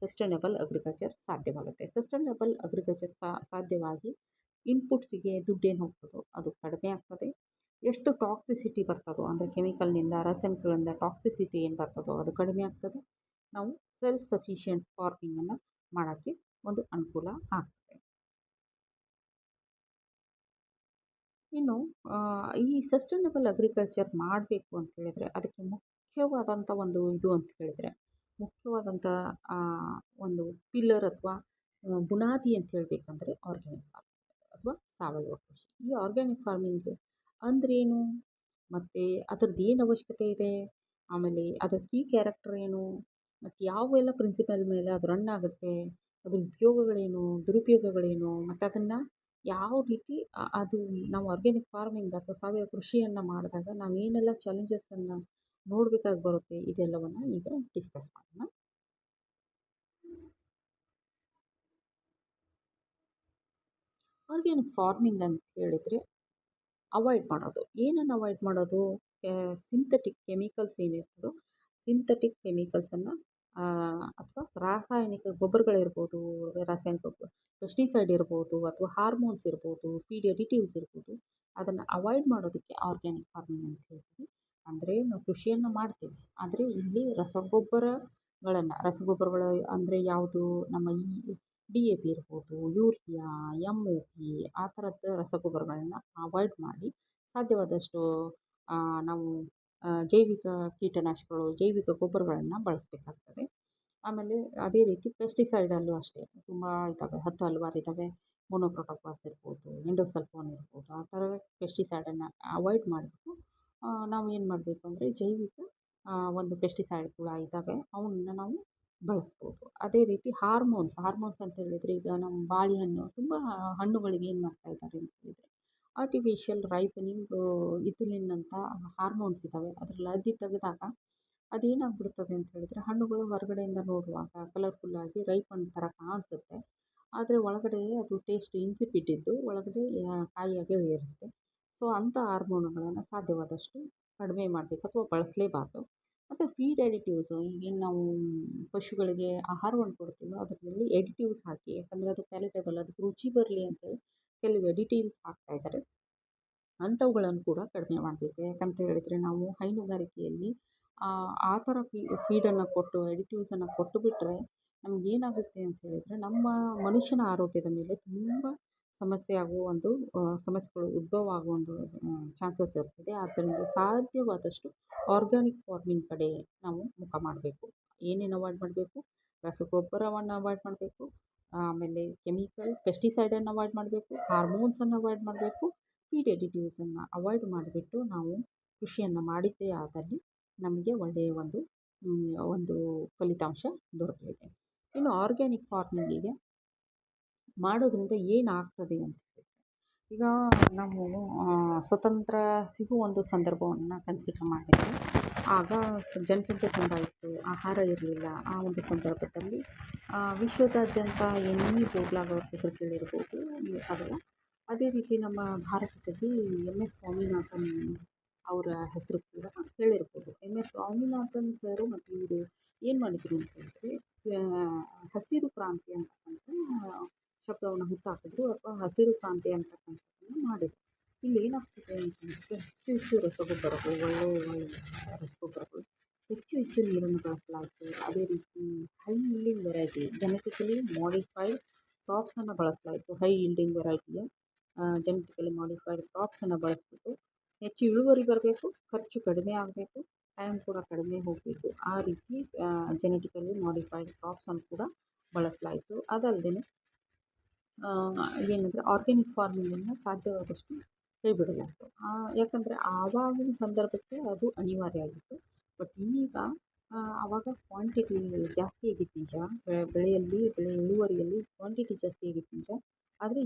ಸಸ್ಟೈನಬಲ್ ಅಗ್ರಿಕಲ್ಚರ್ ಸಾಧ್ಯವಾಗುತ್ತೆ. ಸಸ್ಟೈನಬಲ್ ಅಗ್ರಿಕಲ್ಚರ್ ಸಾಧ್ಯವಾಗಿ ಇನ್ಪುಟ್ಸಿಗೆ ದುಡ್ಡೇನು ಹೋಗ್ತದೋ ಅದು ಕಡಿಮೆ ಆಗ್ತದೆ. ಎಷ್ಟು ಟಾಕ್ಸಿಸಿಟಿ ಬರ್ತದೋ ಅಂದರೆ ಕೆಮಿಕಲ್ನಿಂದ, ರಾಸಾಯನಿಕಗಳಿಂದ ಟಾಕ್ಸಿಸಿಟಿ ಏನು ಬರ್ತದೋ ಅದು ಕಡಿಮೆ ಆಗ್ತದೆ. ನಾವು ಸೆಲ್ಫ್ ಸಫಿಷಿಯೆಂಟ್ ಫಾರ್ಮಿಂಗನ್ನು ಮಾಡೋಕ್ಕೆ ಒಂದು ಅನುಕೂಲ ಆಗ್ತದೆ. ಇನ್ನು ಈ ಸಸ್ಟೈನಬಲ್ ಅಗ್ರಿಕಲ್ಚರ್ ಮಾಡಬೇಕು ಅಂತ ಹೇಳಿದರೆ ಅದಕ್ಕೆ ಮುಖ್ಯವಾದಂಥ ಒಂದು ಇದು ಅಂತ ಹೇಳಿದರೆ ಮುಖ್ಯವಾದಂಥ ಒಂದು ಪಿಲ್ಲರ್ ಅಥವಾ ಬುನಾದಿ ಅಂತ ಹೇಳಬೇಕಂದ್ರೆ ಆರ್ಗ್ಯಾನಿಕ್ ಫಾರ್ಮಿಂಗ್ ಅಥವಾ ಸಾವಯವ ಕೃಷಿ. ಈ ಆರ್ಗ್ಯಾನಿಕ್ ಫಾರ್ಮಿಂಗ್ ಅಂದ್ರೇನು ಮತ್ತು ಅದ್ರದ್ದು ಏನು ಅವಶ್ಯಕತೆ ಇದೆ, ಆಮೇಲೆ ಅದರ ಕೀ ಕ್ಯಾರೆಕ್ಟರ್ ಏನು, ಮತ್ತು ಯಾವೆಲ್ಲ ಪ್ರಿನ್ಸಿಪಲ್ ಮೇಲೆ ಅದು ರನ್ ಆಗುತ್ತೆ, ಅದ್ರ ಉಪಯೋಗಗಳೇನು, ದುರುಪಯೋಗಗಳೇನು, ಮತ್ತು ಅದನ್ನು ಯಾವ ರೀತಿ ಅದು ನಾವು ಆರ್ಗ್ಯಾನಿಕ್ ಫಾರ್ಮಿಂಗ್ ಅಥವಾ ಸಾವಯವ ಕೃಷಿಯನ್ನು ಮಾಡಿದಾಗ ನಾವು ಏನೆಲ್ಲ ಚಾಲೆಂಜಸನ್ನು ನೋಡಬೇಕಾಗಿ ಬರುತ್ತೆ, ಇದೆಲ್ಲವನ್ನು ಈಗ ಡಿಸ್ಕಸ್ ಮಾಡೋಣ. ಆರ್ಗ್ಯಾನಿಕ್ ಫಾರ್ಮಿಂಗ್ ಅಂತ ಹೇಳಿದರೆ ಅವಾಯ್ಡ್ ಮಾಡೋದು, ಏನನ್ನು ಅವಾಯ್ಡ್ ಮಾಡೋದು, ಸಿಂಥೆಟಿಕ್ ಕೆಮಿಕಲ್ಸ್ ಏನಿರ್ತದೋ ಸಿಂಥೆಟಿಕ್ ಕೆಮಿಕಲ್ಸನ್ನು ಅಥವಾ ರಾಸಾಯನಿಕ ಗೊಬ್ಬರಗಳಿರ್ಬೋದು, ರಾಸಾಯನಿಕ ಪೆಸ್ಟಿಸೈಡ್ ಇರ್ಬೋದು ಅಥವಾ ಹಾರ್ಮೋನ್ಸ್ ಇರ್ಬೋದು, ಫೀಡ್ ಎಡಿಟಿವ್ಸ್ ಇರ್ಬೋದು, ಅದನ್ನು ಅವಾಯ್ಡ್ ಮಾಡೋದಕ್ಕೆ ಆರ್ಗ್ಯಾನಿಕ್ ಫಾರ್ಮಿಂಗ್ ಅಂತ ಹೇಳ್ತೀವಿ. ಅಂದರೆ ನಾವು ಕೃಷಿಯನ್ನು ಮಾಡ್ತೀವಿ, ಆದರೆ ಇಲ್ಲಿ ರಸಗೊಬ್ಬರಗಳು ಅಂದರೆ ಯಾವುದು, ನಮ್ಮ ಈ DAP ಇರ್ಬೋದು, ಯೂರಿಯಾ, MOP ಆ ಥರದ ರಸಗೊಬ್ಬರಗಳನ್ನ ಅವಾಯ್ಡ್ ಮಾಡಿ ಸಾಧ್ಯವಾದಷ್ಟು ನಾವು ಜೈವಿಕ ಕೀಟನಾಶಕಗಳು, ಜೈವಿಕ ಗೊಬ್ಬರಗಳನ್ನು ಬಳಸಬೇಕಾಗ್ತದೆ. ಆಮೇಲೆ ಅದೇ ರೀತಿ ಪೆಸ್ಟಿಸೈಡಲ್ಲೂ ಅಷ್ಟೇ ತುಂಬ ಇದ್ದಾವೆ, ಹಲವಾರು ಇದ್ದಾವೆ. ಮೊನೊಕ್ರೊಟೋಫಾಸ್ ಇರ್ಬೋದು, ಎಂಡೋಸಲ್ಫಾನ್ ಇರ್ಬೋದು, ಆ ಥರ ಪೆಸ್ಟಿಸೈಡನ್ನು ಅವಾಯ್ಡ್ ಮಾಡಿಬಿಟ್ಟು ನಾವು ಏನು ಮಾಡಬೇಕು ಅಂದರೆ ಜೈವಿಕ ಒಂದು ಪೆಸ್ಟಿಸೈಡ್ಗಳು ಇದ್ದಾವೆ ಅವನ್ನ ನಾವು ಬಳಸ್ಬೋದು. ಅದೇ ರೀತಿ ಹಾರ್ಮೋನ್ಸ್ ಅಂತ ಹೇಳಿದರೆ ಈಗ ನಮ್ಮ ಬಾಳೆಹಣ್ಣು ತುಂಬ ಹಣ್ಣುಗಳಿಗೆ ಏನು ಮಾಡ್ತಾ ಇದ್ದಾರೆ ಅಂತ ಹೇಳಿದರೆ ಆರ್ಟಿಫಿಷಿಯಲ್ ರೈಪನಿಂಗ್ ಇಥಿಲಿನ್ ಅಂತ ಹಾರ್ಮೋನ್ಸ್ ಇದ್ದಾವೆ. ಅದರಲ್ಲಿ ಅದ್ದಿ ತೆಗೆದಾಗ ಅದೇನಾಗ್ಬಿಡ್ತದೆ ಅಂತ ಹೇಳಿದರೆ ಹಣ್ಣುಗಳು ಹೊರಗಡೆಯಿಂದ ನೋಡುವಾಗ ಕಲರ್ಫುಲ್ಲಾಗಿ ರೈಪನ್ ಥರ ಕಾಣಿಸುತ್ತೆ, ಆದರೆ ಒಳಗಡೆ ಅದು ಟೇಸ್ಟ್ ಇನ್ಸಿಪಿಡ್ ಇದ್ದು ಒಳಗಡೆ ಕಾಯಿಯಾಗೇ ಇರುತ್ತೆ. ಸೊ ಅಂಥ ಹಾರ್ಮೋನುಗಳನ್ನು ಸಾಧ್ಯವಾದಷ್ಟು ಕಡಿಮೆ ಮಾಡಬೇಕು ಅಥವಾ ಬಳಸಲೇಬಾರ್ದು. ಮತ್ತು ಫೀಡ್ ಎಡಿಟಿವ್ಸು, ಈಗೇನು ನಾವು ಪಶುಗಳಿಗೆ ಆಹಾರವನ್ನು ಕೊಡ್ತೀವೋ ಅದರಲ್ಲಿ ಎಡಿಟಿವ್ಸ್ ಹಾಕಿ, ಯಾಕಂದರೆ ಅದು ಪ್ಯಾಲೆಟೇಬಲ್, ಅದಕ್ಕೆ ರುಚಿ ಬರಲಿ ಅಂತೇಳಿ ಕೆಲವು ಎಡಿಟಿವ್ಸ್ ಹಾಕ್ತಾಯಿದ್ದಾರೆ. ಅಂಥವುಗಳನ್ನು ಕೂಡ ಕಡಿಮೆ ಮಾಡಬೇಕು. ಯಾಕಂತ ಹೇಳಿದರೆ ನಾವು ಹೈನುಗಾರಿಕೆಯಲ್ಲಿ ಆ ಥರ ಫೀಡನ್ನು ಕೊಟ್ಟು ಎಡಿಟಿವ್ಸನ್ನು ಕೊಟ್ಟು ಬಿಟ್ಟರೆ ನಮಗೇನಾಗುತ್ತೆ ಅಂತ ಹೇಳಿದರೆ ನಮ್ಮ ಮನುಷ್ಯನ ಆರೋಗ್ಯದ ಮೇಲೆ ತುಂಬ ಸಮಸ್ಯೆಗಳು ಉದ್ಭವ ಆಗುವ ಒಂದು ಚಾನ್ಸಸ್ ಇರ್ತದೆ. ಆದ್ದರಿಂದ ಸಾಧ್ಯವಾದಷ್ಟು ಆರ್ಗ್ಯಾನಿಕ್ ಫಾರ್ಮಿಂಗ್ ಕಡೆ ನಾವು ಮುಖ ಮಾಡಬೇಕು. ಏನೇನು ಅವಾಯ್ಡ್ ಮಾಡಬೇಕು, ರಸಗೊಬ್ಬರವನ್ನು ಅವಾಯ್ಡ್ ಮಾಡಬೇಕು, ಆಮೇಲೆ ಕೆಮಿಕಲ್ ಪೆಸ್ಟಿಸೈಡನ್ನು ಅವಾಯ್ಡ್ ಮಾಡಬೇಕು, ಹಾರ್ಮೋನ್ಸನ್ನು ಅವಾಯ್ಡ್ ಮಾಡಬೇಕು, ಫೀಡ್ ಎಡಿಟಿವ್ಸನ್ನು ಅವಾಯ್ಡ್ ಮಾಡಿಬಿಟ್ಟು ನಾವು ಕೃಷಿಯನ್ನು ಮಾಡಿದ್ದೇ ಆದಲ್ಲಿ ನಮಗೆ ಒಳ್ಳೆಯ ಒಂದು ಫಲಿತಾಂಶ ದೊರಕಲಿದೆ. ಇನ್ನು ಆರ್ಗ್ಯಾನಿಕ್ ಫಾರ್ಮಿಂಗಿಗೆ ಮಾಡೋದ್ರಿಂದ ಏನಾಗ್ತದೆ ಅಂತ ಹೇಳಿದರೆ, ಈಗ ನಾವು ಸ್ವತಂತ್ರ ಸಿಗುವ ಒಂದು ಸಂದರ್ಭವನ್ನು ಕನ್ಸಿಡರ್ ಮಾಡಿದರೆ ಆಗ ಜನಸಂಖ್ಯೆ ತುಂಬ ಇತ್ತು, ಆಹಾರ ಇರಲಿಲ್ಲ. ಆ ಒಂದು ಸಂದರ್ಭದಲ್ಲಿ ವಿಶ್ವದಾದ್ಯಂತ ಎಣ್ಣೆ ಬೋಗ್ಲಾಗ ಅವ್ರ ಹೆಸರು ಕೇಳಿರ್ಬೋದು, ಅದೆಲ್ಲ ಅದೇ ರೀತಿ ನಮ್ಮ ಭಾರತದಲ್ಲಿ ಎಮ್ ಎಸ್ ಸ್ವಾಮಿನಾಥನ್ ಅವರ ಹೆಸರು ಕೂಡ ಕೇಳಿರ್ಬೋದು. ಎಮ್ ಎಸ್ ಸ್ವಾಮಿನಾಥನ್ ಸರು ಮತ್ತು ಇವರು ಏನು ಮಾಡಿದರು ಅಂತ ಹೇಳಿದ್ರೆ, ಹಸಿರು ಕ್ರಾಂತಿ ಅಂತಕ್ಕಂಥ ಶಬ್ದವನ್ನು ಹುಟ್ಟಾಕಿದ್ರು ಅಥವಾ ಹಸಿರು ಕ್ರಾಂತಿ ಅಂತಕ್ಕಂಥದ್ದನ್ನು ಮಾಡಿದರು. ಇಲ್ಲಿ ಏನಾಗ್ತದೆ ಅಂತಂದರೆ, ಹೆಚ್ಚು ಹೆಚ್ಚು ರಸಗೊಬ್ಬರಗಳು, ಒಳ್ಳೆಯ ರಸಗೊಬ್ಬರಗಳು, ಹೆಚ್ಚು ಹೆಚ್ಚು ನೀರನ್ನು ಬಳಸಲಾಯಿತು. ಅದೇ ರೀತಿ high yielding variety, genetically modified ಕ್ರಾಪ್ಸನ್ನು ಬಳಸಲಾಯಿತು. ಹೈ ಯೀಲ್ಡಿಂಗ್ ವೆರೈಟಿಯ ಜೆನೆಟಿಕಲಿ ಮಾಡಿಫೈಡ್ ಕ್ರಾಪ್ಸನ್ನು ಬಳಸ್ಬಿಟ್ಟು ಹೆಚ್ಚು ಇಳುವರಿ ಬರಬೇಕು, ಖರ್ಚು ಕಡಿಮೆ ಆಗಬೇಕು, ಟೈಮ್ ಕೂಡ ಕಡಿಮೆ ಹೋಗಬೇಕು. ಆ ರೀತಿ ಜೆನೆಟಿಕಲಿ ಮಾಡಿಫೈಡ್ ಕ್ರಾಪ್ಸನ್ನು ಕೂಡ ಬಳಸಲಾಯಿತು. ಅದಲ್ಲದೆ ಏನಂದರೆ ಆರ್ಗ್ಯಾನಿಕ್ ಫಾರ್ಮಿಂಗನ್ನು ಸಾಧ್ಯವಾದಷ್ಟು ಕೈ ಬಿಡಲಾಯಿತು. ಯಾಕಂದರೆ ಆವಾಗಿನ ಸಂದರ್ಭಕ್ಕೆ ಅದು ಅನಿವಾರ್ಯ ಆಗಿತ್ತು. ಬಟ್ ಈಗ ಆವಾಗ ಕ್ವಾಂಟಿಟಿ ಜಾಸ್ತಿ ಆಗಿತ್ತು ನಿಜ, ಬೆಳೆ ಇಳುವರಿಯಲ್ಲಿ ಕ್ವಾಂಟಿಟಿ ಜಾಸ್ತಿ ಆಗಿತ್ತು ನಿಜ. ಆದರೆ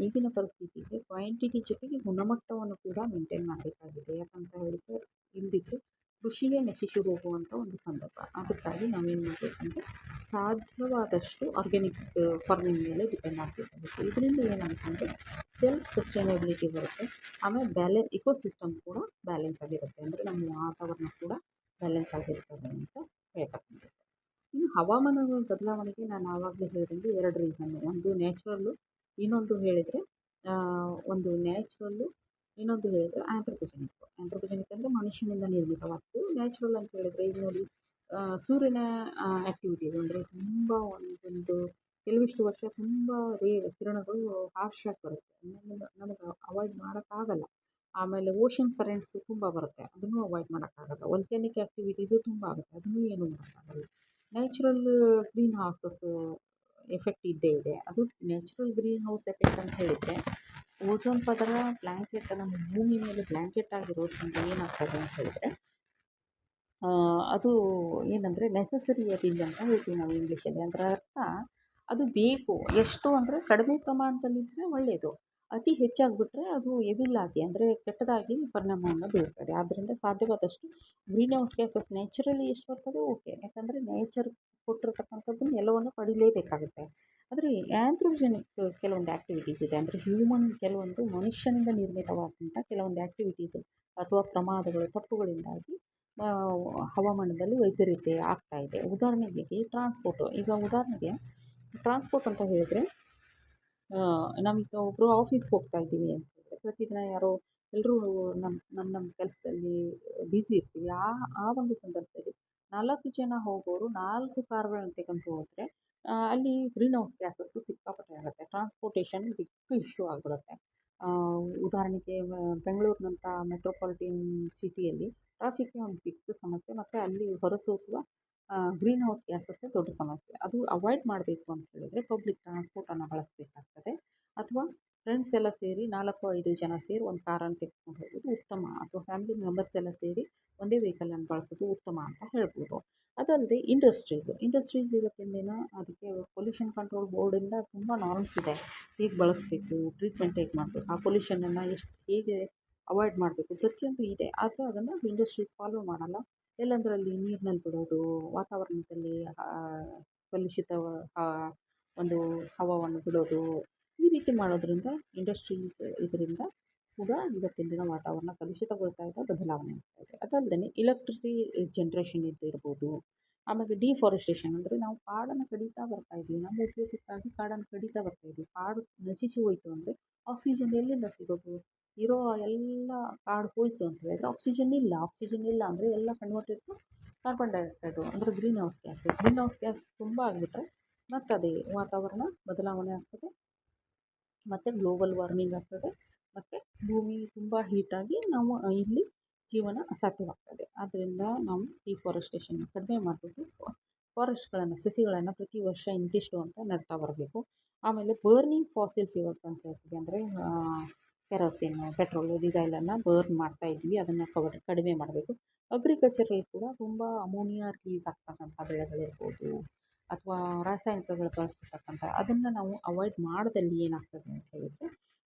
ಈಗಿನ ಪರಿಸ್ಥಿತಿಗೆ ಕ್ವಾಂಟಿಟಿ ಜೊತೆಗೆ ಗುಣಮಟ್ಟವನ್ನು ಕೂಡ ಮೇಂಟೈನ್ ಮಾಡಬೇಕಾಗಿದೆ. ಯಾಕಂತ ಹೇಳಿದರೆ ಇಲ್ಲದಿದ್ದರೆ ಕೃಷಿಯೇ ನಶಿಸಿ ಹೋಗುವಂಥ ಒಂದು ಸಂದರ್ಭ. ಅದಕ್ಕಾಗಿ ನಾವೇನು ಮಾಡಬೇಕಂದ್ರೆ ಸಾಧ್ಯವಾದಷ್ಟು ಆರ್ಗ್ಯಾನಿಕ್ ಫಾರ್ಮಿಂಗ್ ಮೇಲೆ ಡಿಪೆಂಡ್ ಆಗಬೇಕಾಗುತ್ತೆ. ಇದರಿಂದ ಏನಾಗುತ್ತೆ, ಸೆಲ್ಫ್ ಸಸ್ಟೈನಬಿಲಿಟಿ ಬರುತ್ತೆ. ಆಮೇಲೆ ಇಕೋಸಿಸ್ಟಮ್ ಕೂಡ ಬ್ಯಾಲೆನ್ಸ್ ಆಗಿರುತ್ತೆ. ಅಂದರೆ ನಮ್ಮ ವಾತಾವರಣ ಕೂಡ ಬ್ಯಾಲೆನ್ಸ್ ಆಗಿರ್ತದೆ ಅಂತ ಹೇಳ್ತಕ್ಕಂಥದ್ದು. ಇನ್ನು ಹವಾಮಾನ ಬದಲಾವಣೆಗೆ ನಾನು ಆವಾಗಲೇ ಹೇಳಿದಂಗೆ 2 ರೀಸನ್ನು. ಒಂದು ನ್ಯಾಚುರಲ್ಲು, ಇನ್ನೊಂದು ಹೇಳಿದರೆ ಇನ್ನೊಂದು ಹೇಳಿದರೆ ಆ್ಯಂಥ್ರೋಪೊಜೆನಿಕ್. ಆ್ಯಂಥ್ರೋಪೊಜೆನಿಕ್ ಅಂದರೆ ಮನುಷ್ಯನಿಂದ ನಿರ್ಮಿತವಾದ್ದು. ನ್ಯಾಚುರಲ್ ಅಂತ ಹೇಳಿದರೆ ಈಗ ನೋಡಿ, ಸೂರ್ಯನ ಆ್ಯಕ್ಟಿವಿಟೀಸ್ ಅಂದರೆ ತುಂಬ ಒಂದೊಂದು ಕೆಲವಿಷ್ಟು ವರ್ಷ ತುಂಬ ಕಿರಣಗಳು ಹಾರ್ಶ್ ಆಗಿ ಬರುತ್ತೆ, ನಮಗೆ ಅವಾಯ್ಡ್ ಮಾಡೋಕ್ಕಾಗಲ್ಲ. ಆಮೇಲೆ ಓಷನ್ ಕರೆಂಟ್ಸು ತುಂಬ ಬರುತ್ತೆ, ಅದನ್ನು ಅವಾಯ್ಡ್ ಮಾಡೋಕ್ಕಾಗಲ್ಲ. ವೋಲ್ಕ್ಯಾನಿಕ್ ಆ್ಯಕ್ಟಿವಿಟೀಸು ತುಂಬ ಆಗುತ್ತೆ, ಅದನ್ನು ಏನೂ ಮಾಡೋಕ್ಕಾಗಲ್ಲ. ನ್ಯಾಚುರಲ್ ಗ್ರೀನ್ ಹೌಸಸ್ ಎಫೆಕ್ಟ್ ಇದ್ದೇ ಇದೆ. ಅದು ನ್ಯಾಚುರಲ್ ಗ್ರೀನ್ ಹೌಸ್ ಎಫೆಕ್ಟ್ ಅಂತ ಹೇಳಿದರೆ, ಓಝೋನ್ ಪದರ ಬ್ಲ್ಯಾಂಕೆಟ್, ನಮ್ಮ ಭೂಮಿ ಮೇಲೆ ಬ್ಲ್ಯಾಂಕೆಟ್ ಆಗಿರೋದ್ರಿಂದ ಏನಾಗ್ತದೆ ಅಂತ ಹೇಳಿದರೆ, ಅದು ಏನಂದರೆ ನೆಸಸರಿ ಎವಿಲ್ ಅಂತ ಹೇಳ್ತೀವಿ ನಾವು ಇಂಗ್ಲೀಷಲ್ಲಿ. ಅದರ ಅರ್ಥ ಅದು ಬೇಕು, ಎಷ್ಟು ಅಂದರೆ ಕಡಿಮೆ ಪ್ರಮಾಣದಲ್ಲಿದ್ದರೆ ಒಳ್ಳೆಯದು, ಅತಿ ಹೆಚ್ಚಾಗಿಬಿಟ್ರೆ ಅದು ಎವಿಲ್ ಆಗಿ ಅಂದರೆ ಕೆಟ್ಟದಾಗಿ ಪರಿಣಾಮವನ್ನು ಬೀರ್ತದೆ. ಆದ್ದರಿಂದ ಸಾಧ್ಯವಾದಷ್ಟು ಗ್ರೀನ್ ಹೌಸ್ ಗ್ಯಾಸಸ್ ನ್ಯಾಚುರಲಿ ಎಷ್ಟು ಬರ್ತದೆ ಓಕೆ, ಯಾಕಂದರೆ ನೇಚರ್ ಕೊಟ್ಟಿರ್ತಕ್ಕಂಥದ್ದನ್ನು ಎಲ್ಲವನ್ನು ಪಡಿಲೇಬೇಕಾಗುತ್ತೆ. ಆದರೆ ಆ್ಯಂಥ್ರೋಪೊಜೆನಿಕ್ ಕೆಲವೊಂದು ಆ್ಯಕ್ಟಿವಿಟೀಸ್ ಇದೆ, ಅಂದರೆ ಕೆಲವೊಂದು ಮನುಷ್ಯನಿಂದ ನಿರ್ಮಿತವಾದಂಥ ಕೆಲವೊಂದು ಆ್ಯಕ್ಟಿವಿಟೀಸ್ ಅಥವಾ ಪ್ರಮಾದಗಳು, ತಪ್ಪುಗಳಿಂದಾಗಿ ಹವಾಮಾನದಲ್ಲಿ ವೈಪರೀತ್ಯ ಆಗ್ತಾ ಇದೆ. ಉದಾಹರಣೆಗೆ ಟ್ರಾನ್ಸ್ಪೋರ್ಟು. ಈಗ ಉದಾಹರಣೆಗೆ ಟ್ರಾನ್ಸ್ಪೋರ್ಟ್ ಅಂತ ಹೇಳಿದರೆ, ನಮಗೆ ಒಬ್ಬರು ಆಫೀಸ್ಗೆ ಹೋಗ್ತಾ ಇದ್ದೀವಿ ಅಂತ ಹೇಳಿದ್ರೆ, ಪ್ರತಿದಿನ ಎಲ್ಲರೂ ನಮ್ಮ ಕೆಲಸದಲ್ಲಿ ಬ್ಯುಸಿ ಇರ್ತೀವಿ. ಆ ಒಂದು ಸಂದರ್ಭದಲ್ಲಿ 4 ಜನ ಹೋಗೋರು 4 ಕಾರುಗಳನ್ನ ತೆಗೊಂಡು ಹೋದರೆ ಅಲ್ಲಿ ಗ್ರೀನ್ ಹೌಸ್ ಗ್ಯಾಸಸ್ಸು ಸಿಕ್ಕಾಪಟ್ಟೆ ಆಗುತ್ತೆ. ಟ್ರಾನ್ಸ್ಪೋರ್ಟೇಷನ್ ಬಿಗ್ ಇಶ್ಯೂ ಆಗಿಬಿಡುತ್ತೆ. ಉದಾಹರಣೆಗೆ ಬೆಂಗಳೂರಿನಂಥ ಮೆಟ್ರೋಪಾಲಿಟನ್ ಸಿಟಿಯಲ್ಲಿ ಟ್ರಾಫಿಕ್ಗೆ ಒಂದು ಬಿಗ್ ಸಮಸ್ಯೆ, ಮತ್ತು ಅಲ್ಲಿ ಹೊರಸೂಸುವ ಗ್ರೀನ್ ಹೌಸ್ ಗ್ಯಾಸಸ್ಸೇ ದೊಡ್ಡ ಸಮಸ್ಯೆ. ಅದು ಅವಾಯ್ಡ್ ಮಾಡಬೇಕು ಅಂತ ಹೇಳಿದರೆ ಪಬ್ಲಿಕ್ ಟ್ರಾನ್ಸ್ಪೋರ್ಟನ್ನು ಬಳಸಬೇಕಾಗ್ತದೆ. ಅಥವಾ ಫ್ರೆಂಡ್ಸ್ ಎಲ್ಲ ಸೇರಿ 4-5 ಜನ ಸೇರಿ ಒಂದು ಕಾರನ್ನು ತೆಗೆದುಕೊಂಡು ಹೋಗೋದು ಉತ್ತಮ, ಅಥವಾ ಫ್ಯಾಮಿಲಿ ಮೆಂಬರ್ಸ್ ಎಲ್ಲ ಸೇರಿ ಒಂದೇ ವೆಹಿಕಲನ್ನು ಬಳಸೋದು ಉತ್ತಮ ಅಂತ ಹೇಳ್ಬೋದು. ಅದಲ್ಲದೆ ಇಂಡಸ್ಟ್ರೀಸ್ ಇವತ್ತಿನ ದಿನ ಅದಕ್ಕೆ ಪೊಲ್ಯೂಷನ್ ಕಂಟ್ರೋಲ್ ಬೋರ್ಡಿಂದ ತುಂಬ ನಾರ್ಮ್ಸ್ ಇದೆ. ಹೇಗೆ ಬಳಸಬೇಕು, ಟ್ರೀಟ್ಮೆಂಟ್ ಹೇಗೆ ಮಾಡಬೇಕು, ಆ ಪೊಲ್ಯೂಷನನ್ನು ಹೇಗೆ ಅವಾಯ್ಡ್ ಮಾಡಬೇಕು, ಪ್ರತಿಯೊಂದು ಇದೆ. ಆದರೆ ಅದನ್ನು ಇಂಡಸ್ಟ್ರೀಸ್ ಫಾಲೋ ಮಾಡಲ್ಲ. ಎಲ್ಲಂದರಲ್ಲಿ ನೀರಿನಲ್ಲಿ ಬಿಡೋದು, ವಾತಾವರಣದಲ್ಲಿ ಕಲುಷಿತ ಒಂದು ಹವಾವನ್ನು ಬಿಡೋದು, ಈ ರೀತಿ ಮಾಡೋದ್ರಿಂದ ಇದರಿಂದ ಕೂಡ ಇವತ್ತಿನ ದಿನ ವಾತಾವರಣ ಕಲುಷಿತಗೊಳ್ತಾ ಇದೆ, ಬದಲಾವಣೆ ಆಗ್ತಾ ಇದೆ. ಅದಲ್ಲದೆ ಎಲೆಕ್ಟ್ರಿಸಿಟಿ ಜನ್ರೇಷನ್ ಇರ್ಬೋದು. ಆಮೇಲೆ ಡಿಫಾರೆಸ್ಟೇಷನ್ ಅಂದರೆ ನಾವು ಕಾಡನ್ನು ಕಡಿತಾ ಬರ್ತಾ ಇದ್ವಿ, ನಮ್ಮ ಉಪಯೋಗಕ್ಕಾಗಿ ಕಾಡನ್ನು ಕಡಿತಾ ಬರ್ತಾ ಇದ್ವಿ. ಕಾಡು ನಶಿಸಿ ಹೋಯಿತು ಅಂದರೆ ಆಕ್ಸಿಜನ್ ಎಲ್ಲಿಂದ ಸಿಗೋದು? ಇರೋ ಎಲ್ಲ ಕಾಡು ಹೋಯಿತು ಅಂತ ಹೇಳಿದರೆ ಆಕ್ಸಿಜನ್ ಇಲ್ಲ ಅಂದರೆ ಎಲ್ಲ ಕನ್ವರ್ಟೆಡ್ ಟು ಕಾರ್ಬನ್ ಡೈಆಕ್ಸೈಡು, ಅಂದರೆ ಗ್ರೀನ್ ಹೌಸ್ ಗ್ಯಾಸ್ ತುಂಬ ಆಗಿಬಿಟ್ರೆ ಮತ್ತು ಅದೇ ವಾತಾವರಣ ಬದಲಾವಣೆ ಆಗ್ತದೆ, ಮತ್ತು ಗ್ಲೋಬಲ್ ವಾರ್ಮಿಂಗ್ ಆಗ್ತದೆ, ಮತ್ತು ಭೂಮಿ ತುಂಬ ಹೀಟಾಗಿ ನಾವು ಇಲ್ಲಿ ಜೀವನ ಅಸಾಧ್ಯವಾಗ್ತದೆ. ಆದ್ದರಿಂದ ನಾವು ಡಿಫಾರೆಸ್ಟೇಷನ್ನ ಕಡಿಮೆ ಮಾಡಿಬಿಟ್ಟು ಸಸಿಗಳನ್ನು ಪ್ರತಿ ವರ್ಷ ಇಂತಿಷ್ಟು ಅಂತ ನೆಡ್ತಾ ಬರಬೇಕು. ಆಮೇಲೆ ಬರ್ನಿಂಗ್ ಫಾಸಿಲ್ ಫ್ಯೂಯಲ್ಸ್ ಅಂತ ಹೇಳ್ತೀವಿ, ಅಂದರೆ ಕೆರೋಸಿನ್, ಪೆಟ್ರೋಲು, ಡೀಸೆಲನ್ನು ಬರ್ನ್ ಮಾಡ್ತಾ ಇದ್ವಿ, ಅದನ್ನು ಕಡಿಮೆ ಮಾಡಬೇಕು. ಅಗ್ರಿಕಲ್ಚರಲ್ಲಿ ಕೂಡ ತುಂಬ ಅಮೋನಿಯಾ ರಿಲೀಸ್ ಆಗ್ತಕ್ಕಂಥ ಬೆಳೆಗಳಿರ್ಬೋದು, ಅಥವಾ ರಾಸಾಯನಿಕಗಳು ಬಳಸಿರ್ತಕ್ಕಂಥ ಅದನ್ನು ನಾವು ಅವಾಯ್ಡ್ ಮಾಡಿದಲ್ಲಿ ಏನಾಗ್ತದೆ ಅಂತ ಹೇಳಿದರೆ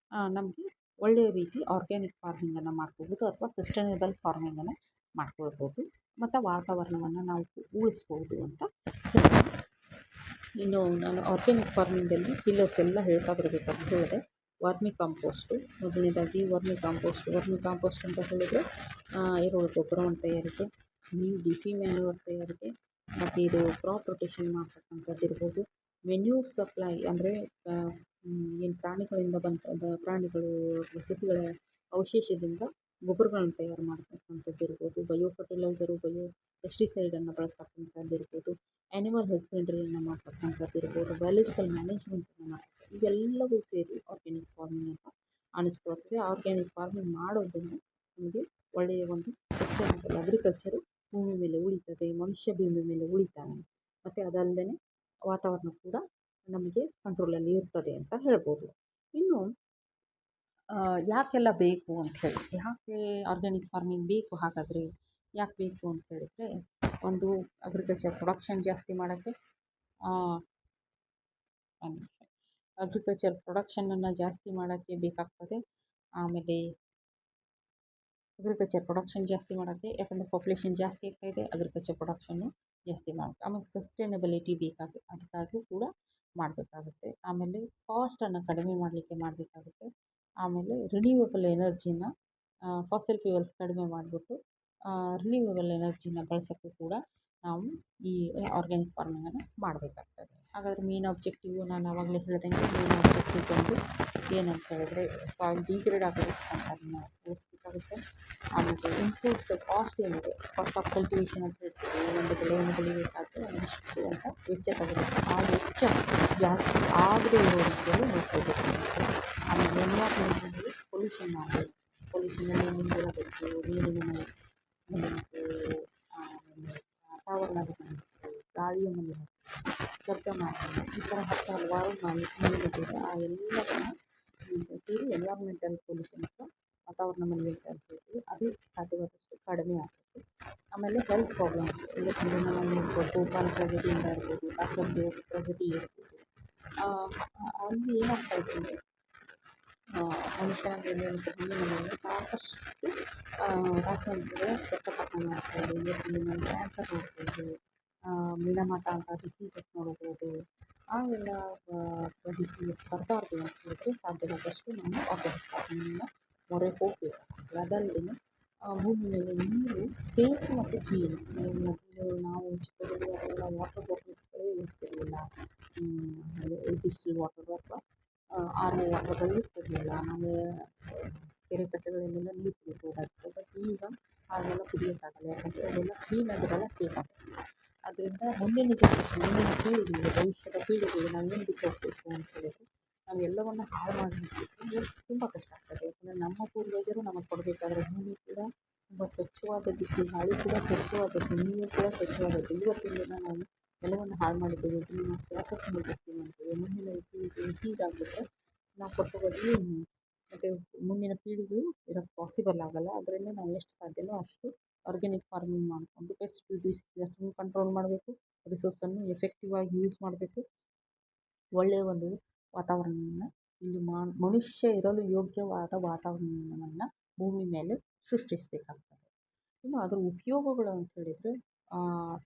ನಮಗೆ ಒಳ್ಳೆಯ ರೀತಿ ಆರ್ಗ್ಯಾನಿಕ್ ಫಾರ್ಮಿಂಗನ್ನು ಮಾಡ್ಕೋಬೋದು, ಅಥವಾ ಸಸ್ಟೈನೇಬಲ್ ಫಾರ್ಮಿಂಗನ್ನು ಮಾಡ್ಕೊಳ್ಬೋದು, ಮತ್ತು ವಾತಾವರಣವನ್ನು ನಾವು ಉಳಿಸ್ಬೋದು ಅಂತ ಹೇಳ್ತೀನಿ. ಇನ್ನು ನಾನು ಆರ್ಗ್ಯಾನಿಕ್ ಫಾರ್ಮಿಂಗಲ್ಲಿ ಪಿಲ್ಲರ್ಸ್ ಎಲ್ಲ ಹೇಳ್ತಾ ಬರಬೇಕಂತ ಹೇಳಿದೆ. Vermi compost. ಮೊದಲನೇದಾಗಿ ವರ್ಮಿ ಕಾಂಪೋಸ್ಟ್ ಅಂತ ಹೇಳಿದರೆ ಎರೆಹುಳ ಗೊಬ್ಬರವನ್ನು ತಯಾರಿಕೆ, ಡಿಪಿ ಮ್ಯಾನ್ಯೂರ್ ತಯಾರಿಕೆ, ಮತ್ತು ಇದು ಕ್ರಾಪ್ ರೊಟೇಷನ್ ಮಾಡ್ತಕ್ಕಂಥದ್ದು ಇರ್ಬೋದು. ಮೆನ್ಯೂರ್ ಸಪ್ಲೈ ಅಂದರೆ ಏನು ಪ್ರಾಣಿಗಳಿಂದ ಪ್ರಾಣಿಗಳು ಸಸಿಗಳ ಅವಶೇಷದಿಂದ ಗೊಬ್ಬರಗಳನ್ನು ತಯಾರು ಮಾಡ್ತಕ್ಕಂಥದ್ದು ಇರ್ಬೋದು. ಬಯೋ ಫರ್ಟಿಲೈಸರು, ಬಯೋ ಪೆಸ್ಟಿಸೈಡನ್ನು ಬಳಸ್ತಕ್ಕಂಥದ್ದು ಇರ್ಬೋದು. ಆ್ಯನಿಮಲ್ ಹಸ್ಬೆಂಡ್ರಿಯನ್ನು ಮಾಡ್ತಕ್ಕಂಥದ್ದು ಇರ್ಬೋದು. ಬಯಾಲಜಿಕಲ್ ಮ್ಯಾನೇಜ್ಮೆಂಟನ್ನು ಮಾಡ್ತಕ್ಕಂಥ ಇವೆಲ್ಲವೂ ಸೇರಿ ಆರ್ಗ್ಯಾನಿಕ್ ಫಾರ್ಮಿಂಗ್ ಅಂತ ಅನಿಸ್ಕೊಳ್ತದೆ. ಆರ್ಗ್ಯಾನಿಕ್ ಫಾರ್ಮಿಂಗ್ ಮಾಡೋದ್ರಿಂದ ನಮಗೆ ಒಳ್ಳೆಯ ಒಂದು ಸಸ್ಟೈನಬಲ್ ಅಗ್ರಿಕಲ್ಚರು ಭೂಮಿ ಮೇಲೆ ಉಳಿತದೆ, ಮನುಷ್ಯ ಭೂಮಿ ಮೇಲೆ ಉಳಿತಾನೆ, ಮತ್ತು ಅದಲ್ಲದೆ ವಾತಾವರಣ ಕೂಡ ನಮಗೆ ಕಂಟ್ರೋಲಲ್ಲಿ ಇರ್ತದೆ ಅಂತ ಹೇಳ್ಬೋದು. ಇನ್ನು ಯಾಕೆಲ್ಲ ಬೇಕು ಅಂಥೇಳಿ, ಯಾಕೆ ಆರ್ಗ್ಯಾನಿಕ್ ಫಾರ್ಮಿಂಗ್ ಬೇಕು ಹಾಗಾದರೆ, ಯಾಕೆ ಬೇಕು ಅಂತ ಹೇಳಿದರೆ, ಒಂದು ಅಗ್ರಿಕಲ್ಚರ್ ಪ್ರೊಡಕ್ಷನ್ ಜಾಸ್ತಿ ಮಾಡೋಕ್ಕೆ, ಅಗ್ರಿಕಲ್ಚರ್ ಪ್ರೊಡಕ್ಷನನ್ನು ಜಾಸ್ತಿ ಮಾಡೋಕ್ಕೆ ಬೇಕಾಗ್ತದೆ. ಆಮೇಲೆ ಅಗ್ರಿಕಲ್ಚರ್ ಪ್ರೊಡಕ್ಷನ್ ಜಾಸ್ತಿ ಮಾಡೋಕ್ಕೆ, ಯಾಕಂದರೆ ಪಾಪ್ಯುಲೇಷನ್ ಜಾಸ್ತಿ ಆಗ್ತಾಯಿದೆ, ಅಗ್ರಿಕಲ್ಚರ್ ಪ್ರೊಡಕ್ಷನ್ನು ಜಾಸ್ತಿ ಮಾಡೋಕ್ಕೆ. ಆಮೇಲೆ ಸಸ್ಟೈನಬಿಲಿಟಿ ಅದಕ್ಕಾಗಿ ಕೂಡ ಮಾಡಬೇಕಾಗುತ್ತೆ. ಆಮೇಲೆ ಕಾಸ್ಟನ್ನು ಕಡಿಮೆ ಮಾಡಬೇಕಾಗುತ್ತೆ. ಆಮೇಲೆ ರಿನ್ಯೂವೇಬಲ್ ಎನರ್ಜಿನ ಫಾಸಿಲ್ ಫ್ಯೂಯಲ್ಸ್ ಕಡಿಮೆ ಮಾಡಿಬಿಟ್ಟು ರಿನ್ಯೂವೇಬಲ್ ಎನರ್ಜಿನ ಬಳಸೋಕ್ಕೂ ಕೂಡ ನಾವು ಈ ಆರ್ಗ್ಯಾನಿಕ್ ಫಾರ್ಮಿಂಗನ್ನು ಮಾಡಬೇಕಾಗ್ತದೆ. ಹಾಗಾದರೆ ಮೇನ್ ಆಬ್ಜೆಕ್ಟಿವ್ ನಾನು ಆವಾಗಲೇ ಹೇಳ್ದಂಗೆ ಮೇನ್ ಆಬ್ಜೆಕ್ಟಿವ್ ಬಂದು ಏನಂತ ಹೇಳಿದ್ರೆ ಸಾಯಿಲ್ ಡಿಗ್ರೇಡ್ ಆಗಿರ್ತಕ್ಕಂಥದ್ದನ್ನು ಉಳಿಸ್ಬೇಕಾಗುತ್ತೆ. ಆಮೇಲೆ ಇನ್ಪುಟ್ ಕಾಸ್ಟ್ ಏನಿದೆ, ಕಾಸ್ಟ್ ಆಫ್ ಕಲ್ಟಿವೇಷನ್ ಅಂತ ಹೇಳ್ತೀವಿ, ಒಂದು ಬೆಳೆಯನ್ನು ಬೆಳಿಬೇಕಾದ್ರೆ ಒಂದಿಷ್ಟು ಅಂತ ವೆಚ್ಚ ತಗೋಬೇಕು. ಆ ವೆಚ್ಚ ಜಾಸ್ತಿ ಆಗದೇ ಇರೋ ರೀತಿಯಲ್ಲಿ ನೋಡ್ಕೋಬೇಕು. ಆಮೇಲೆ ಎನ್ವೈರ್ಮೆಂಟಲ್ಲಿ ಪೊಲ್ಯೂಷನ್ ಆಗಬೇಕು. ಪೊಲ್ಯೂಷನಲ್ಲಿ ಮುಂದಿರಬೇಕು, ನೀರಿನ ಮಲಿನತೆ, ವಾತಾವರಣದ ಮಲಿನತೆ, ಗಾಳಿಯ ಮಲಿನತೆ, ಶಬ್ದ ಮಾಲಿನ್ಯ, ಈ ಥರ ಹಲವಾರು ಮಲಿನತೆ ಇದೆ. ಆ ಎಲ್ಲವನ್ನು ಸೇರಿ ಎನ್ವೈರ್ಮೆಂಟಲ್ ಪೊಲ್ಯೂಷನ್ ಅಥವಾ ವಾತಾವರಣ ಮಲಿನತೆ ಅಂತ ಹೇಳ್ತೀವಿ, ಅದು ಸಾಧ್ಯವಾದಷ್ಟು ಕಡಿಮೆ ಆಗಬೇಕು. ಆಮೇಲೆ ಹೆಲ್ತ್ ಪ್ರಾಬ್ಲಮ್ಸ್, ಇವತ್ತಿನ ದಿನ ನಾವು ನೋಡ್ಬೋದು, ಭೂಪಾಲ್ ಪ್ರಗತಿಯಿಂದ ಇರ್ಬೋದು, ಕಾಸರಗೋಡು ಪ್ರಗತಿ ಇರ್ಬೋದು, ಅಲ್ಲಿ ಏನಾಗ್ತಾ ಇದೆ ಅಂದರೆ ಮನುಷ್ಯನ ಮೇಲೆ ಮತ್ತು ಮಣ್ಣಿನ ಮೇಲೆ ಸಾಕಷ್ಟು ರಾಸಾಯನಿಕಗಳ ಕೆಟ್ಟ ಪರಿಣಾಮ ಆಗ್ತಾ ಇದೆ. ಇವತ್ತಿನ ದಿನ ಕ್ಯಾನ್ಸರ್ ನೋಡ್ಬೋದು, ಮಿನಮಟ ಅಂತ ಡಿಸೀಸಸ್ ನೋಡ್ಬೋದು. ಆ ಎಲ್ಲ ಡಿಸೀಸಸ್ ಬರಬಾರ್ದು ಅಂತ ಹೇಳಿದ್ರೆ ಸಾಧ್ಯವಾದಷ್ಟು ನಾವು ಆರ್ಗ್ಯಾನಿಕ್ ಫಾರ್ಮಿಂಗ್ನ ಮೊರೆ ಹೋಗಬೇಕಾಗ್ತದೆ. ಅದಲ್ಲದೆ ಭೂಮಿ ಮೇಲೆ ನೀರು ಸೇಫ್ ಮತ್ತು ಕ್ಲೀನ್. ಮೊದಲು ನಾವು ಚಿಕ್ಕದಿರುವಾಗೆಲ್ಲ ವಾಟರ್ ಬಾಟಲ್ಸ್ಗಳೇ ಇರ್ತಿರಲಿಲ್ಲ, ಡಿಸ್ಟಿಲ್ ವಾಟರ್ ಅಥವಾ ಆರ್ ಒ ವಾಟರ್ಗಳು ಇರ್ತಿರಲಿಲ್ಲ. ನಮಗೆ ಕೆರೆ ಕಟ್ಟೆಗಳಲ್ಲೆಲ್ಲ ನೀರು ಕುಡಿಬೋದಾಗಿತ್ತು. ಬಟ್ ಈಗ ಹಾಗೆಲ್ಲ ಕುಡಿಯೋಕ್ಕಾಗಲ್ಲ, ಯಾಕಂದರೆ ಅವೆಲ್ಲ ಕ್ಲೀನ್ ಆಗಿರಲ್ಲ, ಸೇಫ್ ಆಗಿರಲ್ಲ. ಅದರಿಂದ ಮುಂದಿನ ಜನರೇಷನ್, ಮುಂದಿನ ಪೀಳಿಗೆಗೆ, ಭವಿಷ್ಯದ ಪೀಳಿಗೆಗೆ ನಾವೇನು ಬಿಟ್ಟು ಹೋಗಬೇಕು ಅಂತ ಹೇಳಿದರೆ, ನಾವು ಎಲ್ಲವನ್ನು ಹಾಳು ಮಾಡಿಬಿಟ್ಟು ತುಂಬ ಕಷ್ಟ ಆಗ್ತದೆ. ಯಾಕಂದರೆ ನಮ್ಮ ಪೂರ್ವಜರು ನಮಗೆ ಕೊಡಬೇಕಾದ್ರೆ ಭೂಮಿ ಕೂಡ ತುಂಬ ಸ್ವಚ್ಛವಾದದ್ದಿತ್ತು, ಗಾಳಿ ಕೂಡ ಸ್ವಚ್ಛವಾದದ್ದು, ನೀರು ಕೂಡ ಸ್ವಚ್ಛವಾದದ್ದು. ಇವತ್ತಿನ ದಿನ ನಾವು ಎಲ್ಲವನ್ನು ಹಾಳು ಮಾಡಿದ್ದೇವೆ. ಇದನ್ನು ನಾವು ಯಾಕಕ್ಕೆ ಜಾಸ್ತಿ ಮಾಡ್ತೇವೆ? ಮುಂದಿನ ಪೀಳಿಗೆ ಹೀಗಾಗಿದ್ದರೆ ನಾವು ಕೊಟ್ಟೋಗೋದು ಏನು? ಮತ್ತು ಮುಂದಿನ ಪೀಳಿಗೆಯು ಇರೋಕ್ಕೆ ಪಾಸಿಬಲ್ ಆಗೋಲ್ಲ. ಅದರಿಂದ ನಾವು ಎಷ್ಟು ಸಾಧ್ಯವೋ ಅಷ್ಟು ಆರ್ಗ್ಯಾನಿಕ್ ಫಾರ್ಮಿಂಗ್ ಮಾಡಿಕೊಂಡು ಡಿಸೀಸನ್ನು ಕಂಟ್ರೋಲ್ ಮಾಡಬೇಕು, ರಿಸೋರ್ಸನ್ನು ಎಫೆಕ್ಟಿವ್ ಆಗಿ ಯೂಸ್ ಮಾಡಬೇಕು, ಒಳ್ಳೆಯ ಒಂದು ವಾತಾವರಣವನ್ನು ಇಲ್ಲಿ ಮನುಷ್ಯ ಇರಲು ಯೋಗ್ಯವಾದ ವಾತಾವರಣವನ್ನು ಭೂಮಿ ಮೇಲೆ ಸೃಷ್ಟಿಸಬೇಕಾಗ್ತದೆ. ಇನ್ನು ಅದರ ಉಪಯೋಗಗಳು ಅಂತ ಹೇಳಿದರೆ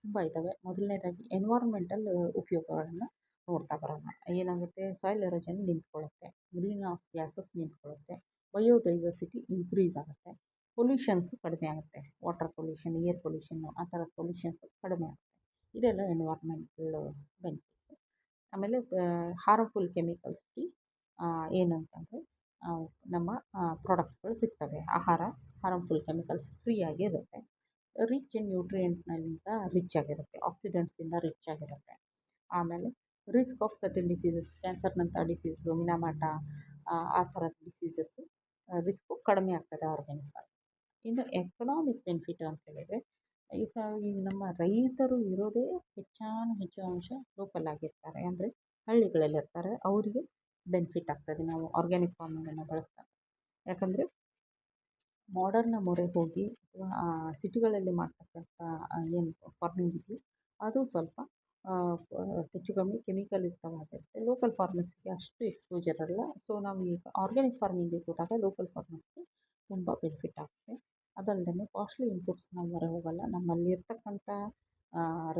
ತುಂಬ ಇದ್ದಾವೆ. ಮೊದಲನೇದಾಗಿ ಎನ್ವೈರ್ಮೆಂಟಲ್ ಉಪಯೋಗಗಳನ್ನು ನೋಡ್ತಾ ಬರೋಣ. ಏನಾಗುತ್ತೆ, ಸಾಯಿಲ್ ಎರೋಷನ್ ನಿಂತ್ಕೊಳ್ಳುತ್ತೆ, ಗ್ರೀನ್ ಹೌಸ್ ಗ್ಯಾಸಸ್ ನಿಂತ್ಕೊಳ್ಳುತ್ತೆ, ಬಯೋಡೈವರ್ಸಿಟಿ ಇನ್ಕ್ರೀಸ್ ಆಗುತ್ತೆ, ಪೊಲ್ಯೂಷನ್ಸು ಕಡಿಮೆ ಆಗುತ್ತೆ, ವಾಟರ್ ಪೊಲ್ಯೂಷನ್, ಏರ್ ಪೊಲ್ಯೂಷನ್ನು, ಆ ಥರದ ಪೊಲ್ಯೂಷನ್ಸು ಕಡಿಮೆ ಆಗುತ್ತೆ. ಇದೆಲ್ಲ ಎನ್ವೈರ್ಮೆಂಟಲ್ ಬೆನಿಫಿಟ್ಸು. ಆಮೇಲೆ ಹಾರ್ಮ್ಫುಲ್ ಕೆಮಿಕಲ್ಸ್ ಫ್ರೀ ಏನಂತಂದರೆ ನಮ್ಮ ಪ್ರಾಡಕ್ಟ್ಸ್ಗಳು ಸಿಗ್ತವೆ. ಆಹಾರ ಹಾರ್ಮ್ಫುಲ್ ಕೆಮಿಕಲ್ಸ್ ಫ್ರೀ ಆಗಿರುತ್ತೆ. ರಿಚ್ ಇನ್ ನ್ಯೂಟ್ರಿಯೆಂಟ್ನಿಂದ ರಿಚ್ ಆಗಿರುತ್ತೆ, ಆಕ್ಸಿಡೆಂಟ್ಸಿಂದ ರಿಚ್ ಆಗಿರುತ್ತೆ. ಆಮೇಲೆ ರಿಸ್ಕ್ ಆಫ್ ಸರ್ಟನ್ ಡಿಸೀಸಸ್, ಕ್ಯಾನ್ಸರ್ನಂಥ ಡಿಸೀಸು, ಮಿನಮಟ, ಆ ಥರದ ಡಿಸೀಸಸ್ಸು ರಿಸ್ಕು ಕಡಿಮೆ ಆಗ್ತದೆ ಆರ್ಗ್ಯಾನಿಕ್ ಫಾರ್ಮಿಂಗ್. ಇನ್ನು ಎಕನಾಮಿಕ್ ಬೆನಿಫಿಟ್ ಅಂತ ಹೇಳಿದರೆ, ಈಗ ನಮ್ಮ ರೈತರು ಇರೋದೇ ಹೆಚ್ಚು ಅಂಶ ಲೋಕಲ್ ಆಗಿರ್ತಾರೆ, ಅಂದರೆ ಹಳ್ಳಿಗಳಲ್ಲಿರ್ತಾರೆ. ಅವರಿಗೆ ಬೆನಿಫಿಟ್ ಆಗ್ತದೆ ನಾವು ಆರ್ಗ್ಯಾನಿಕ್ ಫಾರ್ಮಿಂಗನ್ನು ಬಳಸಿದಾಗ. ಯಾಕಂದರೆ ಮಾಡರ್ನ ಮೊರೆ ಹೋಗಿ ಸಿಟಿಗಳಲ್ಲಿ ಮಾಡ್ತಕ್ಕಂಥ ಏನು ಫಾರ್ಮಿಂಗ್ ಇದೆಯೋ ಅದು ಸ್ವಲ್ಪ ಹೆಚ್ಚು ಕಮ್ಮಿ ಕೆಮಿಕಲ್ ಯುಕ್ತವಾಗಿರುತ್ತೆ. ಲೋಕಲ್ ಫಾರ್ಮರ್ಸ್ಗೆ ಅಷ್ಟು ಎಕ್ಸ್ಪೋಜರ್ ಇರಲ್ಲ. ಸೊ ನಾವು ಈಗ ಆರ್ಗ್ಯಾನಿಕ್ ಫಾರ್ಮಿಂಗಿಗೆ ಹೋದಾಗ ಲೋಕಲ್ ಫಾರ್ಮರ್ಸ್ಗೆ ತುಂಬ ಬೆನಿಫಿಟ್ ಆಗುತ್ತೆ. ಅದಲ್ಲದೆ ಕಾಸ್ಟ್ಲಿ ಇನ್ಪುಟ್ಸ್ ನಾವು ಹೊರ ಹೋಗಲ್ಲ. ನಮ್ಮಲ್ಲಿರ್ತಕ್ಕಂಥ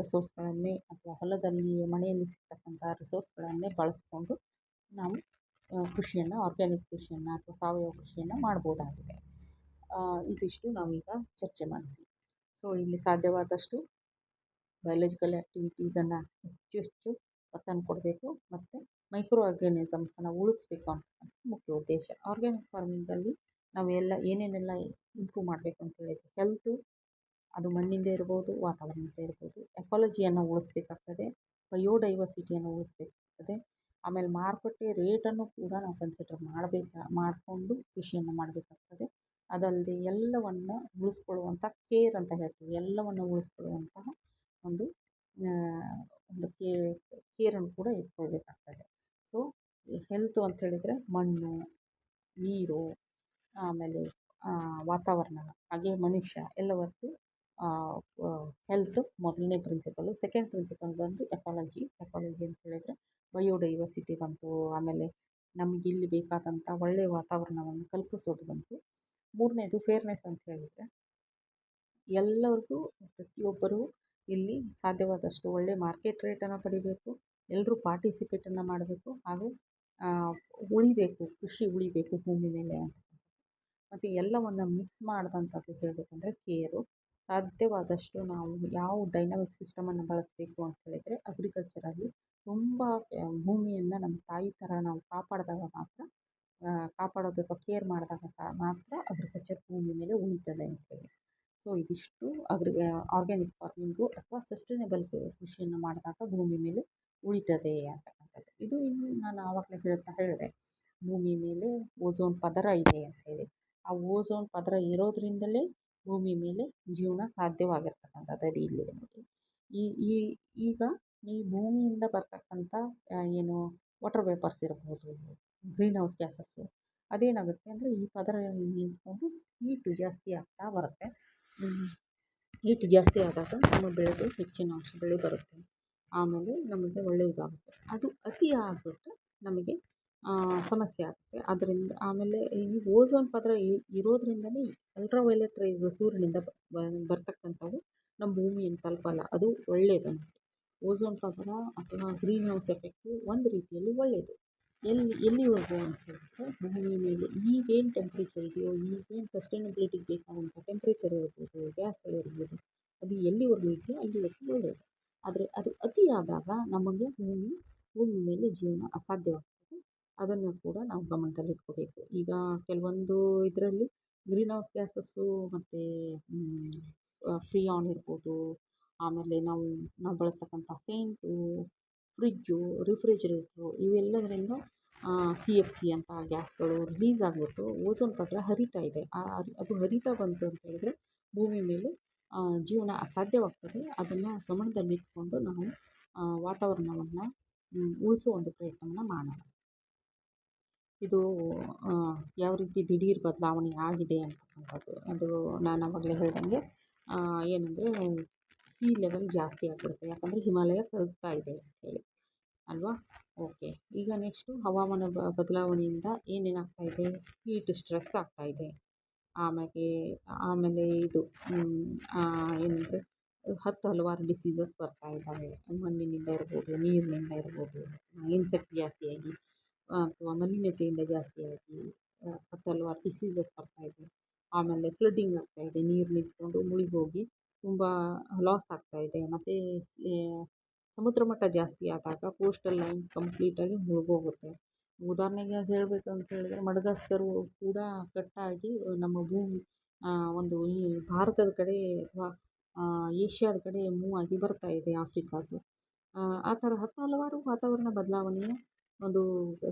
ರಿಸೋರ್ಸ್ಗಳನ್ನೇ ಅಥವಾ ಹೊಲದಲ್ಲಿ ಮನೆಯಲ್ಲಿ ಸಿಗ್ತಕ್ಕಂಥ ರಿಸೋರ್ಸ್ಗಳನ್ನೇ ಬಳಸ್ಕೊಂಡು ನಾವು ಕೃಷಿಯನ್ನು ಆರ್ಗ್ಯಾನಿಕ್ ಕೃಷಿಯನ್ನು ಅಥವಾ ಸಾವಯವ ಕೃಷಿಯನ್ನು ಮಾಡ್ಬೋದಾಗಿದೆ. ಇದಿಷ್ಟು ನಾವೀಗ ಚರ್ಚೆ ಮಾಡಿದ್ವಿ. ಸೊ ಇಲ್ಲಿ ಸಾಧ್ಯವಾದಷ್ಟು ಬಯೋಲಾಜಿಕಲ್ ಆ್ಯಕ್ಟಿವಿಟೀಸನ್ನು ಹೆಚ್ಚು ಹೆಚ್ಚು ಒತ್ತನ್ನು ಕೊಡಬೇಕು ಮತ್ತು ಮೈಕ್ರೋ ಆರ್ಗ್ಯಾನಿಸಮ್ಸನ್ನು ಉಳಿಸ್ಬೇಕು ಅಂತಕ್ಕಂಥ ಮುಖ್ಯ ಉದ್ದೇಶ. ಆರ್ಗ್ಯಾನಿಕ್ ಫಾರ್ಮಿಂಗಲ್ಲಿ ನಾವೆಲ್ಲ ಏನೇನೆಲ್ಲ ಇಂಪ್ರೂವ್ ಮಾಡಬೇಕು ಅಂತ ಹೇಳಿದರೆ ಹೆಲ್ತು, ಅದು ಮಣ್ಣಿಂದ ಇರ್ಬೋದು, ವಾತಾವರಣದಿಂದ ಇರ್ಬೋದು. ಎಕಾಲಜಿಯನ್ನು ಉಳಿಸ್ಬೇಕಾಗ್ತದೆ, ಬಯೋಡೈವರ್ಸಿಟಿಯನ್ನು ಉಳಿಸ್ಬೇಕಾಗ್ತದೆ. ಆಮೇಲೆ ಮಾರುಕಟ್ಟೆ ರೇಟನ್ನು ಕೂಡ ನಾವು ಕನ್ಸಿಡರ್ ಮಾಡಿಕೊಂಡು ಕೃಷಿಯನ್ನು ಮಾಡಬೇಕಾಗ್ತದೆ. ಅದಲ್ಲದೆ ಎಲ್ಲವನ್ನು ಉಳಿಸ್ಕೊಳ್ಳುವಂಥ ಕೇರ್ ಅಂತ ಹೇಳ್ತೀವಿ, ಎಲ್ಲವನ್ನು ಉಳಿಸ್ಕೊಳ್ಳುವಂತಹ ಒಂದು ಒಂದು ಕೇರನ್ನು ಕೂಡ ಇಟ್ಕೊಳ್ಬೇಕಾಗ್ತದೆ. ಸೊ ಹೆಲ್ತು ಅಂತ ಹೇಳಿದರೆ ಮಣ್ಣು, ನೀರು, ಆಮೇಲೆ ವಾತಾವರಣ, ಹಾಗೆ ಮನುಷ್ಯ ಎಲ್ಲವತ್ತು ಹೆಲ್ತ್ ಮೊದಲನೇ ಪ್ರಿನ್ಸಿಪಲ್ಲು. ಸೆಕೆಂಡ್ ಪ್ರಿನ್ಸಿಪಲ್ ಬಂದು ಎಕಾಲಜಿ ಅಂತ ಹೇಳಿದರೆ ಬಯೋಡೈವರ್ಸಿಟಿ ಬಂತು. ಆಮೇಲೆ ನಮಗಿಲ್ಲಿ ಬೇಕಾದಂಥ ಒಳ್ಳೆಯ ವಾತಾವರಣವನ್ನು ಕಲ್ಪಿಸೋದು ಬಂತು. ಮೂರನೇದು ಫೇರ್ನೆಸ್ ಅಂತ ಹೇಳಿದರೆ ಎಲ್ಲರಿಗೂ ಪ್ರತಿಯೊಬ್ಬರೂ ಇಲ್ಲಿ ಸಾಧ್ಯವಾದಷ್ಟು ಒಳ್ಳೆಯ ಮಾರ್ಕೆಟ್ ರೇಟನ್ನು ಪಡಿಬೇಕು, ಎಲ್ಲರೂ ಪಾರ್ಟಿಸಿಪೇಟನ್ನು ಮಾಡಬೇಕು, ಹಾಗೆ ಉಳಿಬೇಕು, ಕೃಷಿ ಉಳಿಬೇಕು ಭೂಮಿ ಮೇಲೆ ಅಂತ. ಮತ್ತು ಎಲ್ಲವನ್ನು ಮಿಕ್ಸ್ ಮಾಡಿದಂಥದ್ದು ಹೇಳಬೇಕಂದ್ರೆ ಕೇರು. ಸಾಧ್ಯವಾದಷ್ಟು ನಾವು ಯಾವ ಡೈನಮಿಕ್ ಸಿಸ್ಟಮನ್ನು ಬಳಸಬೇಕು ಅಂತ ಹೇಳಿದರೆ ಅಗ್ರಿಕಲ್ಚರಲ್ಲಿ ತುಂಬ ಭೂಮಿಯನ್ನು ನಮ್ಮ ತಾಯಿ ಥರ ನಾವು ಕಾಪಾಡಿದಾಗ ಮಾತ್ರ ಕಾಪಾಡೋದು ಅಥವಾ ಕೇರ್ ಮಾಡಿದಾಗ ಮಾತ್ರ ಅಗ್ರಿಕಲ್ಚರ್ ಭೂಮಿ ಮೇಲೆ ಉಳಿತದೆ ಅಂತೇಳಿ. ಸೊ ಇದಿಷ್ಟು ಆರ್ಗ್ಯಾನಿಕ್ ಫಾರ್ಮಿಂಗು ಅಥವಾ ಸಸ್ಟೈನೇಬಲ್ ಕೃಷಿಯನ್ನು ಮಾಡಿದಾಗ ಭೂಮಿ ಮೇಲೆ ಉಳಿತದೆ ಅಂತಕ್ಕಂಥದ್ದು. ಇದು ಇನ್ನು ನಾನು ಆವಾಗಲೇ ಹೇಳಿದೆ, ಭೂಮಿ ಮೇಲೆ ಓಝೋನ್ ಪದರ ಇದೆ ಅಂತ ಹೇಳಿ. ಆ ಓಝೋನ್ ಪದರ ಇರೋದ್ರಿಂದಲೇ ಭೂಮಿ ಮೇಲೆ ಜೀವನ ಸಾಧ್ಯವಾಗಿರ್ತಕ್ಕಂಥದ್ದು. ಅದು ಇಲ್ಲಿದೆ ನೋಡಿ. ಈಗ ಈ ಭೂಮಿಯಿಂದ ಬರ್ತಕ್ಕಂಥ ಏನು ವಾಟರ್ ವೇಪರ್ಸ್ ಇರ್ಬೋದು, ಗ್ರೀನ್ ಹೌಸ್ ಗ್ಯಾಸಸ್ಸು, ಅದೇನಾಗುತ್ತೆ ಅಂದರೆ ಈ ಪದರಲ್ಲಿ ನಿಂತ್ಕೊಂಡು ಹೀಟು ಜಾಸ್ತಿ ಆಗ್ತಾ ಬರುತ್ತೆ. ಹೀಟ್ ಜಾಸ್ತಿ ಆದಾಗ ನಮ್ಮ ಬೆಳೆದು ಹೆಚ್ಚಿನ ಅಂಶ ಬೆಳೆ ಬರುತ್ತೆ. ಆಮೇಲೆ ನಮಗೆ ಒಳ್ಳೆ ಇದಾಗುತ್ತೆ. ಅದು ಅತಿ ಆಗಿಬಿಟ್ರೆ ನಮಗೆ ಸಮಸ್ಯೆ ಆಗುತ್ತೆ. ಅದರಿಂದ ಆಮೇಲೆ ಈ ಓಝೋನ್ ಪದರ ಇರೋದ್ರಿಂದಲೇ ಅಲ್ಟ್ರಾವೈಲೆಟ್ ರೇಸ್ ಸೂರ್ಯನಿಂದ ಬರ್ತಕ್ಕಂಥವು ನಮ್ಮ ಭೂಮಿಯನ್ನು ತಲುಪಲ್ಲ. ಅದು ಒಳ್ಳೆಯದು ನಮಗೆ. ಓಝೋನ್ ಪದರ ಅಥವಾ ಗ್ರೀನ್ ಹೌಸ್ ಎಫೆಕ್ಟು ಒಂದು ರೀತಿಯಲ್ಲಿ ಒಳ್ಳೆಯದು. ಎಲ್ಲಿವರೆಗೂ ಅಂತ ಹೇಳಿದ್ರೆ ಭೂಮಿ ಮೇಲೆ ಈಗೇನು ಟೆಂಪ್ರೇಚರ್ ಇದೆಯೋ, ಈಗೇನು ಸಸ್ಟೈನಬಿಲಿಟಿಗೆ ಬೇಕಾದಂಥ ಟೆಂಪ್ರೇಚರ್ ಇರ್ಬೋದು, ಗ್ಯಾಸ್ಗಳಿರ್ಬೋದು, ಅದು ಎಲ್ಲಿವರೆಗೂ ಇದೆಯೋ ಅಲ್ಲಿವರೆಗೂ ಒಳ್ಳೆಯದು. ಆದರೆ ಅದು ಅತಿ ಆದಾಗ ನಮಗೆ ಭೂಮಿ ಮೇಲೆ ಜೀವನ ಅಸಾಧ್ಯವಾಗ್ತದೆ. ಅದನ್ನು ಕೂಡ ನಾವು ಗಮನದಲ್ಲಿಟ್ಕೋಬೇಕು. ಈಗ ಕೆಲವೊಂದು ಇದರಲ್ಲಿ ಗ್ರೀನ್ ಹೌಸ್ ಗ್ಯಾಸಸ್ಸು ಮತ್ತು ಫ್ರೀಯಾನ್ ಇರ್ಬೋದು, ಆಮೇಲೆ ನಾವು ಬಳಸ್ತಕ್ಕಂಥ ಸೆಂಟು, ಫ್ರಿಜ್ಜು, ರಿಫ್ರಿಜಿರೇಟ್ರು ಇವೆಲ್ಲದರಿಂದ CFC ಅಂತ ಗ್ಯಾಸ್ಗಳು ರಿಲೀಸ್ ಆಗಿಬಿಟ್ಟು ಓಝೋನ್ ಪದರ ಹರಿತಾ ಇದೆ. ಅದು ಹರಿತಾ ಬಂತು ಅಂತ ಹೇಳಿದ್ರೆ ಭೂಮಿ ಮೇಲೆ ಜೀವನ ಅಸಾಧ್ಯವಾಗ್ತದೆ. ಅದನ್ನು ಗಮನದಲ್ಲಿಟ್ಕೊಂಡು ನಾವು ವಾತಾವರಣವನ್ನು ಉಳಿಸೋ ಒಂದು ಪ್ರಯತ್ನವನ್ನು ಮಾಡೋಣ. ಇದು ಯಾವ ರೀತಿ ದಿಢೀರ್ ಬದಲಾವಣೆ ಆಗಿದೆ ಅಂತಕ್ಕಂಥದ್ದು. ಅದು ನಾನು ಆವಾಗಲೇ ಹೇಳ್ದಂಗೆ ಏನಂದರೆ ಸೀ ಲೆವೆಲ್ ಜಾಸ್ತಿ ಆಗಿಬಿಡುತ್ತೆ. ಯಾಕಂದರೆ ಹಿಮಾಲಯ ಕರಗ್ತಾ ಇದೆ ಅಂಥೇಳಿ ಅಲ್ವಾ. ಓಕೆ, ಈಗ ನೆಕ್ಸ್ಟು ಹವಾಮಾನ ಬದಲಾವಣೆಯಿಂದ ಏನೇನಾಗ್ತಾ ಇದೆ, ಹೀಟ್ ಸ್ಟ್ರೆಸ್ ಆಗ್ತಾ ಇದೆ. ಆಮೇಲೆ ಇದು ಏನಂದರೆ ಹಲವಾರು ಡಿಸೀಸಸ್ ಬರ್ತಾ ಇದ್ದಾವೆ. ಮಣ್ಣಿನಿಂದ ಇರ್ಬೋದು, ನೀರಿನಿಂದ ಇರ್ಬೋದು, ಇನ್ಸೆಕ್ಟ್ ಜಾಸ್ತಿಯಾಗಿ ಅಥವಾ ಮಲಿನತೆಯಿಂದ ಜಾಸ್ತಿಯಾಗಿ ಹಲವಾರು ಡಿಸೀಸಸ್ ಬರ್ತಾ ಇದೆ. ಆಮೇಲೆ ಫ್ಲಡ್ಡಿಂಗ್ ಆಗ್ತಾ ಇದೆ, ನೀರು ನಿಂತ್ಕೊಂಡು ಮುಳುಗೋಗಿ ತುಂಬ ಲಾಸ್ ಆಗ್ತಾ ಇದೆ. ಮತ್ತು ಸಮುದ್ರ ಮಟ್ಟ ಜಾಸ್ತಿ ಆದಾಗ ಕೋಸ್ಟಲ್ ಲೈನ್ ಕಂಪ್ಲೀಟಾಗಿ ಮುಳುಗೋಗುತ್ತೆ. ಉದಾಹರಣೆಗೆ ಹೇಳಬೇಕಂತ ಹೇಳಿದರೆ ಮಡಗಾಸ್ಕರ್ ಕೂಡ ಕಟ್ಟಾಗಿ ನಮ್ಮ ಭೂಮಿ ಒಂದು ಈ ಭಾರತದ ಕಡೆ ಅಥವಾ ಏಷ್ಯಾದ ಕಡೆ ಮೂವ್ ಆಗಿ ಬರ್ತಾ ಇದೆ, ಆಫ್ರಿಕಾದ್ದು. ಆ ಥರ ಹಲವಾರು ವಾತಾವರಣ ಬದಲಾವಣೆಯ ಒಂದು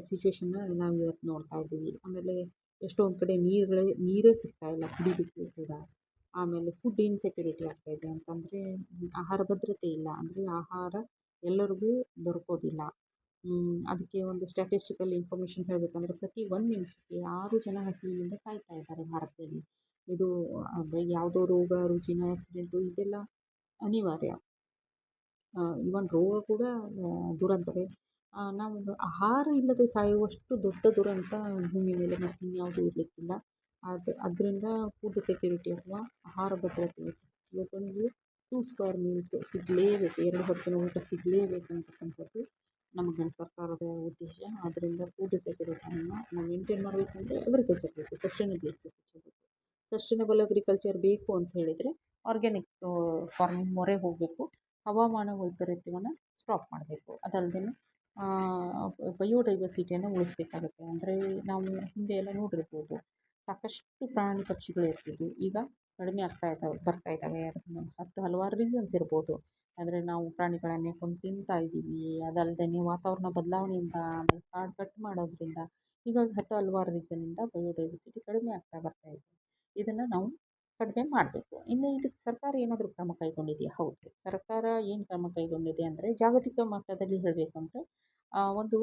ಸಿಚುವೇಶನ್ನ ನಾವು ಇವತ್ತು ನೋಡ್ತಾ ಇದ್ದೀವಿ. ಆಮೇಲೆ ಎಷ್ಟೊಂದು ಕಡೆ ನೀರೇ ಸಿಗ್ತಾ ಇಲ್ಲ ಕುಡಿಲಿಕ್ಕೂ ಕೂಡ. ಆಮೇಲೆ ಫುಡ್ ಇನ್ಸೆಕ್ಯೂರಿಟಿ ಆಗ್ತಾ ಇದೆ, ಅಂತಂದರೆ ಆಹಾರ ಭದ್ರತೆ ಇಲ್ಲ, ಅಂದರೆ ಆಹಾರ ಎಲ್ಲರಿಗೂ ದೊರಕೋದಿಲ್ಲ. ಅದಕ್ಕೆ ಒಂದು ಸ್ಟ್ಯಾಟಿಸ್ಟಿಕಲ್ ಇನ್ಫಾರ್ಮೇಷನ್ ಹೇಳಬೇಕಂದ್ರೆ ಪ್ರತಿ 1 ನಿಮಿಷಕ್ಕೆ 6 ಜನ ಹಸಿವಿನಿಂದ ಸಾಯ್ತಾ ಇದ್ದಾರೆ ಭಾರತದಲ್ಲಿ. ಇದು ಯಾವುದೋ ರೋಗ ರುಜಿನ ಆಕ್ಸಿಡೆಂಟು ಇದೆಲ್ಲ ಅನಿವಾರ್ಯ. ಈವನ್ ರೋಗ ಕೂಡ ದುರಂತವೇ. ನಾವು ಆಹಾರ ಇಲ್ಲದೆ ಸಾಯುವಷ್ಟು ದೊಡ್ಡ ದುರಂತ ಭೂಮಿ ಮೇಲೆ ಮತ್ತಿನ್ಯಾವುದೂ ಇರಲಿಕ್ಕಿಲ್ಲ. ಅದರಿಂದ ಫುಡ್ ಸೆಕ್ಯೂರಿಟಿ ಅಥವಾ ಆಹಾರ ಭದ್ರತೆ ಪ್ರತಿಯೊಬ್ಬನಿಗೂ 2 ಸ್ಕ್ವೇರ್ ಮೀಲ್ಸ್ ಸಿಗಲೇಬೇಕು, 2 ಹೊತ್ತಿನ ಊಟ ಸಿಗಲೇಬೇಕಂತಕ್ಕಂಥದ್ದು ನಮ್ಮ ಸರ್ಕಾರದ ಉದ್ದೇಶ. ಆದ್ದರಿಂದ ಫುಡ್ ಸೆಕ್ಯೂರಿಟಿಯನ್ನು ನಾವು ಮೇಂಟೈನ್ ಮಾಡಬೇಕಂದ್ರೆ ಅಗ್ರಿಕಲ್ಚರ್ ಬೇಕು, ಸಸ್ಟೈನಬಲ್ ಅಗ್ರಿಕಲ್ಚರ್ ಬೇಕು. ಸಸ್ಟೈನಬಲ್ ಅಗ್ರಿಕಲ್ಚರ್ ಬೇಕು ಅಂತ ಹೇಳಿದರೆ ಆರ್ಗ್ಯಾನಿಕ್ ಫಾರ್ಮಿಂಗ್ ಮೊರೆ ಹೋಗಬೇಕು. ಹವಾಮಾನ ವೈಪರೀತ್ಯವನ್ನು ಸ್ಟಾಪ್ ಮಾಡಬೇಕು. ಅದಲ್ಲದೆ ಬಯೋಡೈವರ್ಸಿಟಿಯನ್ನು ಉಳಿಸ್ಬೇಕಾಗತ್ತೆ. ಅಂದರೆ ನಾವು ಹಿಂದೆ ಎಲ್ಲ ನೋಡಿರ್ಬೋದು, ಸಾಕಷ್ಟು ಪ್ರಾಣಿ ಪಕ್ಷಿಗಳು ಇರ್ತಿದ್ವು, ಈಗ ಕಡಿಮೆ ಬರ್ತಾ ಇದ್ದಾವೆ. ಅದಕ್ಕೆ ಹಲವಾರು ರೀಸನ್ಸ್ ಇರ್ಬೋದು. ಅಂದರೆ ನಾವು ಪ್ರಾಣಿಗಳನ್ನೇ ಕೊಂದು ತಿಂತಾ ಇದ್ದೀವಿ, ಅದಲ್ಲದೆ ವಾತಾವರಣ ಬದಲಾವಣೆಯಿಂದ, ಆಮೇಲೆ ಕಾಡು ಕಟ್ ಮಾಡೋದ್ರಿಂದ, ಹೀಗಾಗಿ ಹಲವಾರು ರೀಸನ್ನಿಂದ ಬಯೋಡೈವರ್ಸಿಟಿ ಕಡಿಮೆ ಬರ್ತಾ ಇದೆ. ಇದನ್ನು ನಾವು ಕಡಿಮೆ ಮಾಡಬೇಕು. ಇನ್ನು ಇದಕ್ಕೆ ಸರ್ಕಾರ ಏನಾದರೂ ಕ್ರಮ ಕೈಗೊಂಡಿದೆಯಾ? ಹೌದು, ಸರ್ಕಾರ ಏನು ಕ್ರಮ ಕೈಗೊಂಡಿದೆ ಅಂದರೆ, ಜಾಗತಿಕ ಮಟ್ಟದಲ್ಲಿ ಹೇಳಬೇಕಂದ್ರೆ ಒಂದು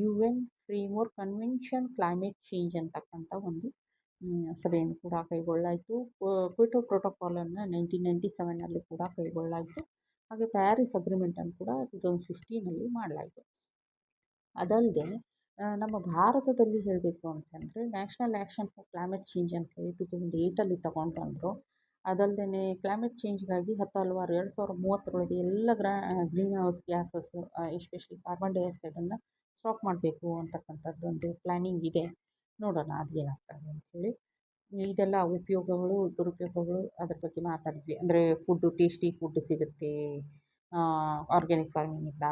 UN framework convention climate change ಅಂತಕ್ಕಂಥ ಒಂದು ಸಭೆಯನ್ನು ಕೂಡ ಕೈಗೊಳ್ಳಲಾಯಿತು. ಕ್ಯೋಟೋ ಪ್ರೋಟೋಕಾಲನ್ನು 1997 ಕೂಡ ಕೈಗೊಳ್ಳಲಾಯಿತು. ಹಾಗೆ ಪ್ಯಾರಿಸ್ ಅಗ್ರಿಮೆಂಟನ್ನು ಕೂಡ 2015 ಮಾಡಲಾಯಿತು. ಅದಲ್ಲದೆ ನಮ್ಮ ಭಾರತದಲ್ಲಿ ಹೇಳಬೇಕು ಅಂತಂದರೆ national action for climate change ಅಂತೇಳಿ 2008 ತಗೊಂಡು ಬಂದರು. ಅದಲ್ಲದೆ ಕ್ಲೈಮೇಟ್ ಚೇಂಜ್ಗಾಗಿ ಹಲವಾರು 2030 ಎಲ್ಲ greenhouse gases, especially carbon ಡೈಆಕ್ಸೈಡನ್ನು ಸ್ಟಾಪ್ ಮಾಡಬೇಕು ಅಂತಕ್ಕಂಥದ್ದೊಂದು ಪ್ಲ್ಯಾನಿಂಗ್ ಇದೆ. ನೋಡೋಣ ಅದೇನಾಗ್ತದೆ ಅಂಥೇಳಿ. ಇದೆಲ್ಲ ಉಪಯೋಗಗಳು, ದುರುಪಯೋಗಗಳು ಅದ್ರ ಬಗ್ಗೆ ಮಾತಾಡಿದ್ವಿ. ಅಂದರೆ ಟೇಸ್ಟಿ ಫುಡ್ ಸಿಗುತ್ತೆ ಆರ್ಗ್ಯಾನಿಕ್ ಫಾರ್ಮಿಂಗಿಂದ.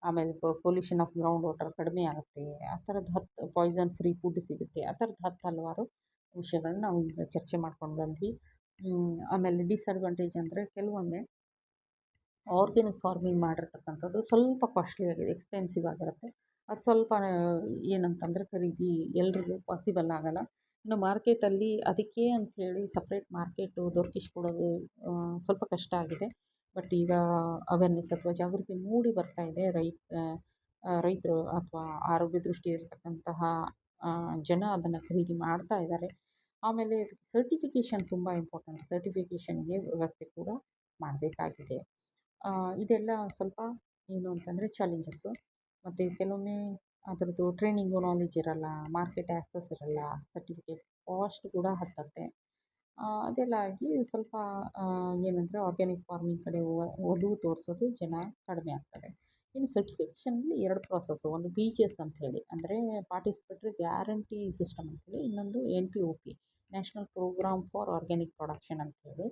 ಆಮೇಲೆ ಪೊಲ್ಯೂಷನ್ ಆಫ್ ಗ್ರೌಂಡ್ ವಾಟರ್ ಕಡಿಮೆ ಆಗುತ್ತೆ. ಆ ಥರದ್ದು 10 ಪಾಯ್ಸನ್ ಫ್ರೀ ಫುಡ್ ಸಿಗುತ್ತೆ. ಆ ಥರದ್ದು ಹಲವಾರು ವಿಷಯಗಳನ್ನ ನಾವು ಈಗ ಚರ್ಚೆ ಮಾಡ್ಕೊಂಡು ಬಂದ್ವಿ. ಆಮೇಲೆ ಡಿಸ್ಅಡ್ವಾಂಟೇಜ್ ಅಂದರೆ ಕೆಲವೊಮ್ಮೆ ಆರ್ಗ್ಯಾನಿಕ್ ಫಾರ್ಮಿಂಗ್ ಮಾಡಿರ್ತಕ್ಕಂಥದ್ದು ಸ್ವಲ್ಪ ಕಾಸ್ಟ್ಲಿ ಆಗಿದೆ, ಎಕ್ಸ್ಪೆನ್ಸಿವ್ ಆಗಿರುತ್ತೆ. ಅದು ಸ್ವಲ್ಪ ಏನಂತಂದರೆ ಖರೀದಿ ಎಲ್ರಿಗೂ ಪಾಸಿಬಲ್ ಆಗೋಲ್ಲ. ಇನ್ನು ಮಾರ್ಕೆಟಲ್ಲಿ ಅದಕ್ಕೆ ಅಂಥೇಳಿ ಸಪ್ರೇಟ್ ಮಾರ್ಕೆಟು ದೊರಕಿಸ್ಕೊಡೋದು ಸ್ವಲ್ಪ ಕಷ್ಟ ಆಗಿದೆ. ಬಟ್ ಈಗ ಅವೇರ್ನೆಸ್ ಅಥವಾ ಜಾಗೃತಿ ಮೂಡಿ ಬರ್ತಾ ಇದೆ. ರೈತರು ಅಥವಾ ಆರೋಗ್ಯ ದೃಷ್ಟಿ ಇರತಕ್ಕಂತಹ ಜನ ಅದನ್ನು ಖರೀದಿ ಮಾಡ್ತಾ ಇದ್ದಾರೆ. ಆಮೇಲೆ ಸರ್ಟಿಫಿಕೇಷನ್ ತುಂಬ ಇಂಪಾರ್ಟೆಂಟ್. ಸರ್ಟಿಫಿಕೇಷನ್ಗೆ ವ್ಯವಸ್ಥೆ ಕೂಡ ಮಾಡಬೇಕಾಗಿದೆ. ಇದೆಲ್ಲ ಸ್ವಲ್ಪ ಏನು ಅಂತಂದರೆ ಚಾಲೆಂಜಸ್ಸು. ಮತ್ತು ಕೆಲವೊಮ್ಮೆ ಅದರದ್ದು ಟ್ರೈನಿಂಗು ನಾಲೆಜ್ ಇರೋಲ್ಲ, ಮಾರ್ಕೆಟ್ ಆ್ಯಕ್ಸಸ್ ಇರೋಲ್ಲ, ಸರ್ಟಿಫಿಕೇಟ್ ಕಾಸ್ಟ್ ಕೂಡ ಹತ್ತತ್ತೆ. ಅದೆಲ್ಲ ಆಗಿ ಸ್ವಲ್ಪ ಏನಂದರೆ ಆರ್ಗ್ಯಾನಿಕ್ ಫಾರ್ಮಿಂಗ್ ಕಡೆ ಒಲವು ತೋರಿಸೋದು ಜನ ಕಡಿಮೆ ಆಗ್ತಾರೆ. ಇನ್ನು ಸರ್ಟಿಫಿಕೇಷನಲ್ಲಿ 2 ಪ್ರಾಸೆಸ್ಸು. ಒಂದು PGS ಅಂಥೇಳಿ, ಅಂದರೆ ಪಾರ್ಟಿಸಿಪೇಟ್ರಿ ಗ್ಯಾರಂಟಿ ಸಿಸ್ಟಮ್ ಅಂಥೇಳಿ. ಇನ್ನೊಂದು NPOP, national programme for organic production ಅಂಥೇಳಿ.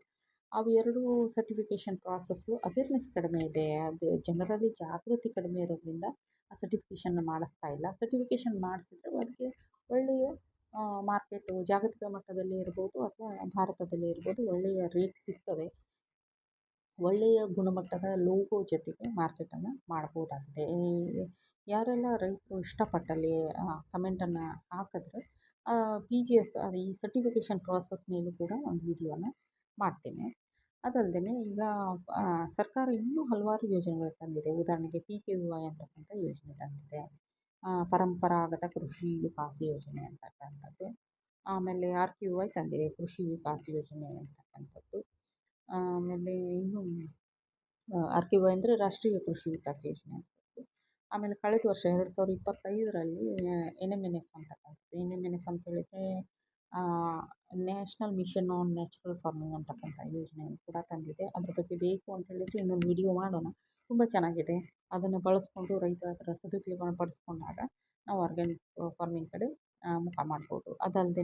ಅವು 2 ಸರ್ಟಿಫಿಕೇಷನ್ ಪ್ರಾಸೆಸ್ಸು ಅವೇರ್ನೆಸ್ ಕಡಿಮೆ ಇದೆ. ಅದು ಜನರಲ್ಲಿ ಜಾಗೃತಿ ಕಡಿಮೆ ಇರೋದ್ರಿಂದ ಆ ಸರ್ಟಿಫಿಕೇಷನ್ನ ಮಾಡಿಸ್ತಾ ಇಲ್ಲ. ಸರ್ಟಿಫಿಕೇಷನ್ ಮಾಡಿಸಿದ್ರೆ ಅದಕ್ಕೆ ಒಳ್ಳೆಯ ಮಾರ್ಕೆಟು ಜಾಗತಿಕ ಮಟ್ಟದಲ್ಲಿ ಇರ್ಬೋದು ಅಥವಾ ಭಾರತದಲ್ಲಿ ಇರ್ಬೋದು ಒಳ್ಳೆಯ ರೇಟ್ ಸಿಗ್ತದೆ. ಒಳ್ಳೆಯ ಗುಣಮಟ್ಟದ ಲೋಗೋ ಜೊತೆಗೆ ಮಾರ್ಕೆಟನ್ನು ಮಾಡ್ಬೋದಾಗಿದೆ. ಯಾರೆಲ್ಲ ರೈತರು ಇಷ್ಟಪಟ್ಟಲ್ಲಿ ಕಮೆಂಟನ್ನು ಹಾಕಿದ್ರೆ PGS ಈ ಸರ್ಟಿಫಿಕೇಷನ್ ಪ್ರಾಸೆಸ್ ಮೇಲೂ ಕೂಡ ಒಂದು ವಿಡಿಯೋನ ಮಾಡ್ತೇನೆ. ಅದಲ್ಲದೆ ಈಗ ಸರ್ಕಾರ ಇನ್ನೂ ಹಲವಾರು ಯೋಜನೆಗಳು ತಂದಿದೆ. ಉದಾಹರಣೆಗೆ PKVY ಅಂತಕ್ಕಂಥ ಯೋಜನೆ ತಂದಿದೆ. ಪರಂಪರಾಗತ ಕೃಷಿ ವಿಕಾಸ ಯೋಜನೆ ಅಂತಕ್ಕಂಥದ್ದು. ಆಮೇಲೆ RKVY ತಂದಿದೆ, ಕೃಷಿ ವಿಕಾಸ ಯೋಜನೆ ಅಂತಕ್ಕಂಥದ್ದು. ಆಮೇಲೆ ಇನ್ನು RKVY ಅಂದರೆ ರಾಷ್ಟ್ರೀಯ ಕೃಷಿ ವಿಕಾಸ ಯೋಜನೆ ಅಂತಕ್ಕಂಥದ್ದು. ಆಮೇಲೆ ಕಳೆದ ವರ್ಷ 2025ರಲ್ಲಿ NMNF ಅಂತಕ್ಕಂಥದ್ದು. NMNF ಅಂತ ಹೇಳಿದರೆ national mission on natural farming ಅಂತಕ್ಕಂಥ ಯೋಜನೆಯನ್ನು ಕೂಡ ತಂದಿದೆ. ಅದ್ರ ಬಗ್ಗೆ ಬೇಕು ಅಂತ ಹೇಳಿದರೆ ಇನ್ನೊಂದು ವಿಡಿಯೋ ಮಾಡೋಣ. ತುಂಬ ಚೆನ್ನಾಗಿದೆ. ಅದನ್ನು ಬಳಸ್ಕೊಂಡು ರೈತರು ಅದರ ಸದುಪಯೋಗವನ್ನು ಪಡಿಸ್ಕೊಂಡಾಗ ನಾವು ಆರ್ಗ್ಯಾನಿಕ್ ಫಾರ್ಮಿಂಗ್ ಕಡೆ ಮುಖ ಮಾಡ್ಬೋದು. ಅದಲ್ಲದೆ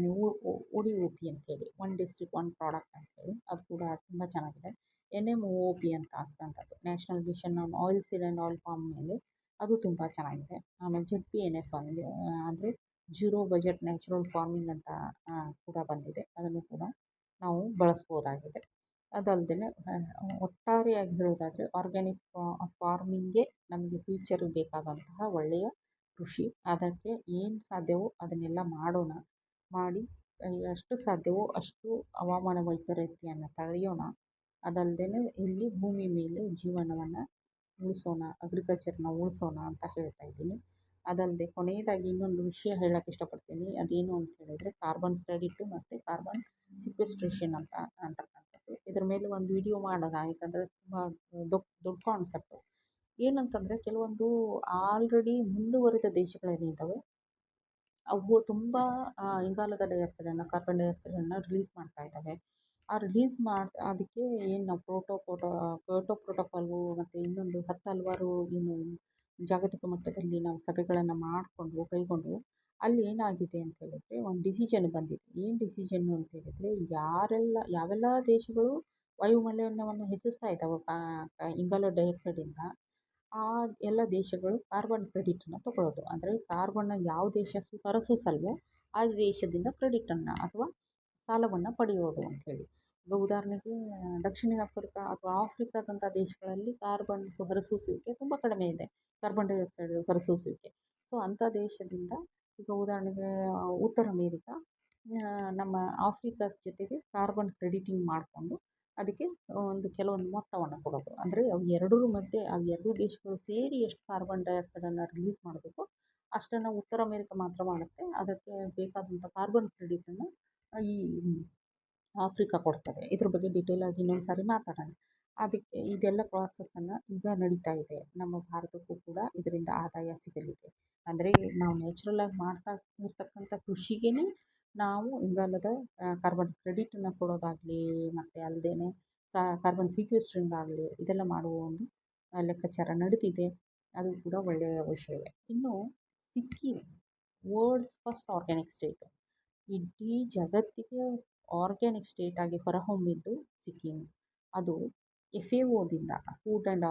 ODOP ಅಂತೇಳಿ, ಒನ್ ಡಿಸ್ಟ್ರಿಕ್ಟ್ ಒನ್ ಪ್ರಾಡಕ್ಟ್ ಅಂತೇಳಿ, ಅದು ಕೂಡ ತುಂಬ ಚೆನ್ನಾಗಿದೆ. NMOP ಅಂತ ಆಗ್ತಂಥದ್ದು, national mission on oil seed and oil palm ಮೇಲೆ, ಅದು ತುಂಬ ಚೆನ್ನಾಗಿದೆ. ಆಮೇಲೆ ZPNF ಅಂದರೆ ಜೀರೋ ಬಜೆಟ್ ನ್ಯಾಚುರಲ್ ಫಾರ್ಮಿಂಗ್ ಅಂತ ಕೂಡ ಬಂದಿದೆ. ಅದನ್ನು ಕೂಡ ನಾವು ಬಳಸ್ಬೋದಾಗಿದೆ. ಅದಲ್ಲದೆ ಒಟ್ಟಾರೆಯಾಗಿ ಹೇಳೋದಾದರೆ ಆರ್ಗ್ಯಾನಿಕ್ ಫಾರ್ಮಿಂಗೇ ನಮಗೆ ಫ್ಯೂಚರ್ಗೆ ಬೇಕಾದಂತಹ ಒಳ್ಳೆಯ ಕೃಷಿ. ಅದಕ್ಕೆ ಏನು ಸಾಧ್ಯವೋ ಅದನ್ನೆಲ್ಲ ಮಾಡೋಣ. ಮಾಡಿ ಎಷ್ಟು ಸಾಧ್ಯವೋ ಅಷ್ಟು ಹವಾಮಾನ ವೈಪರೀತ್ಯವನ್ನು ತಡೆಯೋಣ. ಅದಲ್ಲದೆ ಇಲ್ಲಿ ಭೂಮಿ ಮೇಲೆ ಜೀವನವನ್ನು ಉಳಿಸೋಣ, ಅಗ್ರಿಕಲ್ಚರ್ನ ಉಳಿಸೋಣ ಅಂತ ಹೇಳ್ತಾ ಇದ್ದೀನಿ. ಅದಲ್ಲದೆ ಕೊನೆಯದಾಗಿ ಇನ್ನೊಂದು ವಿಷಯ ಹೇಳೋಕ್ಕೆ ಇಷ್ಟಪಡ್ತೀನಿ. ಅದೇನು ಅಂತ ಹೇಳಿದರೆ ಕಾರ್ಬನ್ ಕ್ರೆಡಿಟು ಮತ್ತು ಕಾರ್ಬನ್ ಸಿಕ್ವೆಸ್ಟ್ರೇಷನ್ ಅಂತಕ್ಕಂಥದ್ದು. ಇದ್ರ ಮೇಲೆ ಒಂದು ವಿಡಿಯೋ ಮಾಡೋಣ. ಯಾಕಂದರೆ ತುಂಬ ದೊಡ್ಡ ಕಾನ್ಸೆಪ್ಟು. ಏನಂತಂದರೆ ಕೆಲವೊಂದು ಆಲ್ರೆಡಿ ಮುಂದುವರಿದ ದೇಶಗಳೇನಿದ್ದಾವೆ ಅವು ತುಂಬ ಇಂಗಾಲದ ಡೈಆಕ್ಸೈಡನ್ನು, ಕಾರ್ಬನ್ ಡೈಆಕ್ಸೈಡನ್ನು ರಿಲೀಸ್ ಮಾಡ್ತಾ ಇದ್ದಾವೆ. ಆ ರಿಲೀಸ್ ಅದಕ್ಕೆ ಏನು ನಾವು ಕ್ಯೋಟೋ ಪ್ರೋಟೋಕಾಲು ಮತ್ತು ಇನ್ನೊಂದು ಹಲವಾರು ಏನು ಜಾಗತಿಕ ಮಟ್ಟದಲ್ಲಿ ನಾವು ಸಭೆಗಳನ್ನು ಮಾಡಿಕೊಂಡು ಕೈಗೊಂಡು ಅಲ್ಲಿ ಏನಾಗಿದೆ ಅಂತ ಹೇಳಿದರೆ ಒಂದು ಡಿಸಿಷನ್ ಬಂದಿದೆ. ಏನು ಡಿಸಿಷನ್ನು ಅಂತ ಹೇಳಿದರೆ ಯಾವೆಲ್ಲ ದೇಶಗಳು ವಾಯುಮಾಲಿನ್ಯವನ್ನು ಹೆಚ್ಚಿಸ್ತಾ ಇದ್ದಾವೋ ಇಂಗಾಲ ಡೈಆಕ್ಸೈಡಿಂದ ಆ ಎಲ್ಲ ದೇಶಗಳು ಕಾರ್ಬನ್ ಕ್ರೆಡಿಟನ್ನು ತಗೊಳ್ಳೋದು. ಅಂದರೆ ಕಾರ್ಬನ್ನ ಯಾವ ದೇಶ ಹೊರಸೂಸಲ್ವೋ ಆ ದೇಶದಿಂದ ಕ್ರೆಡಿಟನ್ನು ಅಥವಾ ಸಾಲವನ್ನು ಪಡೆಯೋದು ಅಂಥೇಳಿ. ಈಗ ಉದಾಹರಣೆಗೆ ದಕ್ಷಿಣ ಆಫ್ರಿಕಾ ಅಥವಾ ಆಫ್ರಿಕಾದಂಥ ದೇಶಗಳಲ್ಲಿ ಕಾರ್ಬನ್ ಹೊರಸೂಸುವಿಕೆ ತುಂಬ ಕಡಿಮೆ ಇದೆ. ಕಾರ್ಬನ್ ಡೈಆಕ್ಸೈಡ್ ಹೊರಸೂಸುವಿಕೆ. ಸೊ ಅಂಥ ದೇಶದಿಂದ ಈಗ ಉದಾಹರಣೆಗೆ ಉತ್ತರ ಅಮೇರಿಕಾ ನಮ್ಮ ಆಫ್ರಿಕಾದ ಜೊತೆಗೆ ಕಾರ್ಬನ್ ಕ್ರೆಡಿಟಿಂಗ್ ಮಾಡಿಕೊಂಡು ಅದಕ್ಕೆ ಕೆಲವೊಂದು ಮೊತ್ತವನ್ನು ಕೊಡೋದು. ಅಂದರೆ ಅವು ಎರಡರ ಮಧ್ಯೆ ಅವು ಎರಡೂ ದೇಶಗಳು ಸೇರಿ ಎಷ್ಟು ಕಾರ್ಬನ್ ಡೈಆಕ್ಸೈಡನ್ನು ರಿಲೀಸ್ ಮಾಡಬೇಕೋ ಅಷ್ಟನ್ನು ಉತ್ತರ ಅಮೇರಿಕಾ ಮಾತ್ರ ಮಾಡುತ್ತೆ. ಅದಕ್ಕೆ ಬೇಕಾದಂಥ ಕಾರ್ಬನ್ ಕ್ರೆಡಿಟನ್ನು ಈ ಆಫ್ರಿಕಾ ಕೊಡ್ತದೆ. ಇದ್ರ ಬಗ್ಗೆ ಡೀಟೇಲ್ ಆಗಿ ಇನ್ನೊಂದು ಸಾರಿ ಮಾತಾಡೋಣ. ಅದಕ್ಕೆ ಇದೆಲ್ಲ ಪ್ರಾಸೆಸನ್ನು ಈಗ ನಡೀತಾ ಇದೆ. ನಮ್ಮ ಭಾರತಕ್ಕೂ ಕೂಡ ಇದರಿಂದ ಆದಾಯ ಸಿಗಲಿದೆ. ಅಂದರೆ ನಾವು ನ್ಯಾಚುರಲ್ ಆಗಿ ಮಾಡ್ತಾ ಇರ್ತಕ್ಕಂಥ ಕೃಷಿಗೇ ನಾವು ಇಂಗಾಲದ ಕಾರ್ಬನ್ ಕ್ರೆಡಿಟನ್ನು ಕೊಡೋದಾಗಲಿ ಮತ್ತು ಅಲ್ಲದೇ ಕಾರ್ಬನ್ ಸೀಕ್ವೆಸ್ಟ್ರಿಂಗ್ ಆಗಲಿ ಇದೆಲ್ಲ ಮಾಡುವ ಒಂದು ಲೆಕ್ಕಾಚಾರ ನಡೆದಿದೆ. ಅದು ಕೂಡ ಒಳ್ಳೆಯ ವಿಷಯವೇ. ಇನ್ನು Sikkim world's first organic state. ಇಡೀ ಜಗತ್ತಿಗೆ ಆರ್ಗ್ಯಾನಿಕ್ ಸ್ಟೇಟ್ ಆಗಿ ಹೊರಹೊಮ್ಮಿದ್ದು ಸಿಕ್ಕಿಂ. ಅದು FAOದಿಂದ food and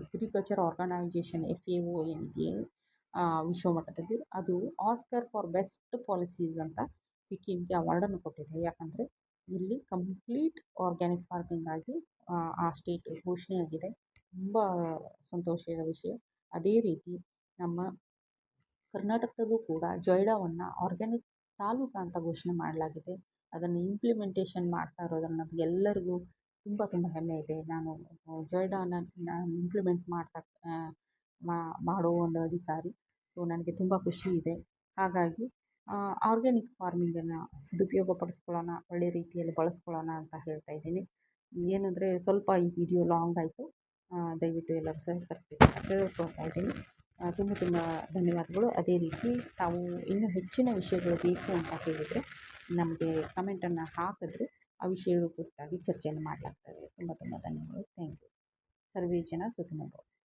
agriculture organisation FAO ಏನಿದೆ ವಿಶ್ವಮಟ್ಟದಲ್ಲಿ ಅದು ಆಸ್ಕರ್ ಫಾರ್ ಬೆಸ್ಟ್ ಪಾಲಿಸೀಸ್ ಅಂತ ಸಿಕ್ಕಿಂಗೆ ಅವಾರ್ಡನ್ನು ಕೊಟ್ಟಿದೆ. ಯಾಕಂದರೆ ಇಲ್ಲಿ ಕಂಪ್ಲೀಟ್ ಆರ್ಗ್ಯಾನಿಕ್ ಫಾರ್ಮಿಂಗ್ ಆಗಿ ಆ ಸ್ಟೇಟ್ ಘೋಷಣೆಯಾಗಿದೆ. ತುಂಬ ಸಂತೋಷದ ವಿಷಯ. ಅದೇ ರೀತಿ ನಮ್ಮ ಕರ್ನಾಟಕದಲ್ಲೂ ಕೂಡ ಜೊಯ್ಡಾವನ್ನು ಆರ್ಗ್ಯಾನಿಕ್ ತಾಲೂಕು ಅಂತ ಘೋಷಣೆ ಮಾಡಲಾಗಿದೆ. ಅದನ್ನು ಇಂಪ್ಲಿಮೆಂಟೇಷನ್ ಮಾಡ್ತಾ ಇರೋದ್ರಲ್ಲಿ ನಮಗೆಲ್ಲರಿಗೂ ತುಂಬ ಹೆಮ್ಮೆ ಇದೆ. ನಾನು ಜೊಯ್ಡಾನ ಇಂಪ್ಲಿಮೆಂಟ್ ಮಾಡೋ ಒಂದು ಅಧಿಕಾರಿ. ಸೊ ನನಗೆ ತುಂಬ ಖುಷಿ ಇದೆ. ಹಾಗಾಗಿ ಆರ್ಗ್ಯಾನಿಕ್ ಫಾರ್ಮಿಂಗನ್ನು ಸದುಪಯೋಗ ಪಡಿಸ್ಕೊಳ್ಳೋಣ, ಒಳ್ಳೆ ರೀತಿಯಲ್ಲಿ ಬಳಸ್ಕೊಳ್ಳೋಣ ಅಂತ ಹೇಳ್ತಾ ಇದ್ದೀನಿ. ಏನಂದರೆ ಸ್ವಲ್ಪ ಈ ವಿಡಿಯೋ ಲಾಂಗ್ ಆಯಿತು. ದಯವಿಟ್ಟು ಎಲ್ಲರೂ ಸಹಕರಿಸಬೇಕು ಅಂತ ಕೇಳ್ಕೊಳ್ತಾ ಇದ್ದೀನಿ. ತುಂಬ ಧನ್ಯವಾದಗಳು. ಅದೇ ರೀತಿ ತಾವು ಇನ್ನೂ ಹೆಚ್ಚಿನ ವಿಷಯಗಳು ಬೇಕು ಅಂತ ಹೇಳಿದರೆ ನಮಗೆ ಕಮೆಂಟನ್ನು ಹಾಕಿದ್ರೆ ಆ ವಿಷಯಗಳ ಕುರಿತಾಗಿ ಚರ್ಚೆಯನ್ನು ಮಾಡಲಾಗ್ತದೆ. ತುಂಬ ಧನ್ಯವಾದಗಳು. Thank you. ಸರ್ವೇ ಜನ ಸುಖಿನೋ ಭವಂತು.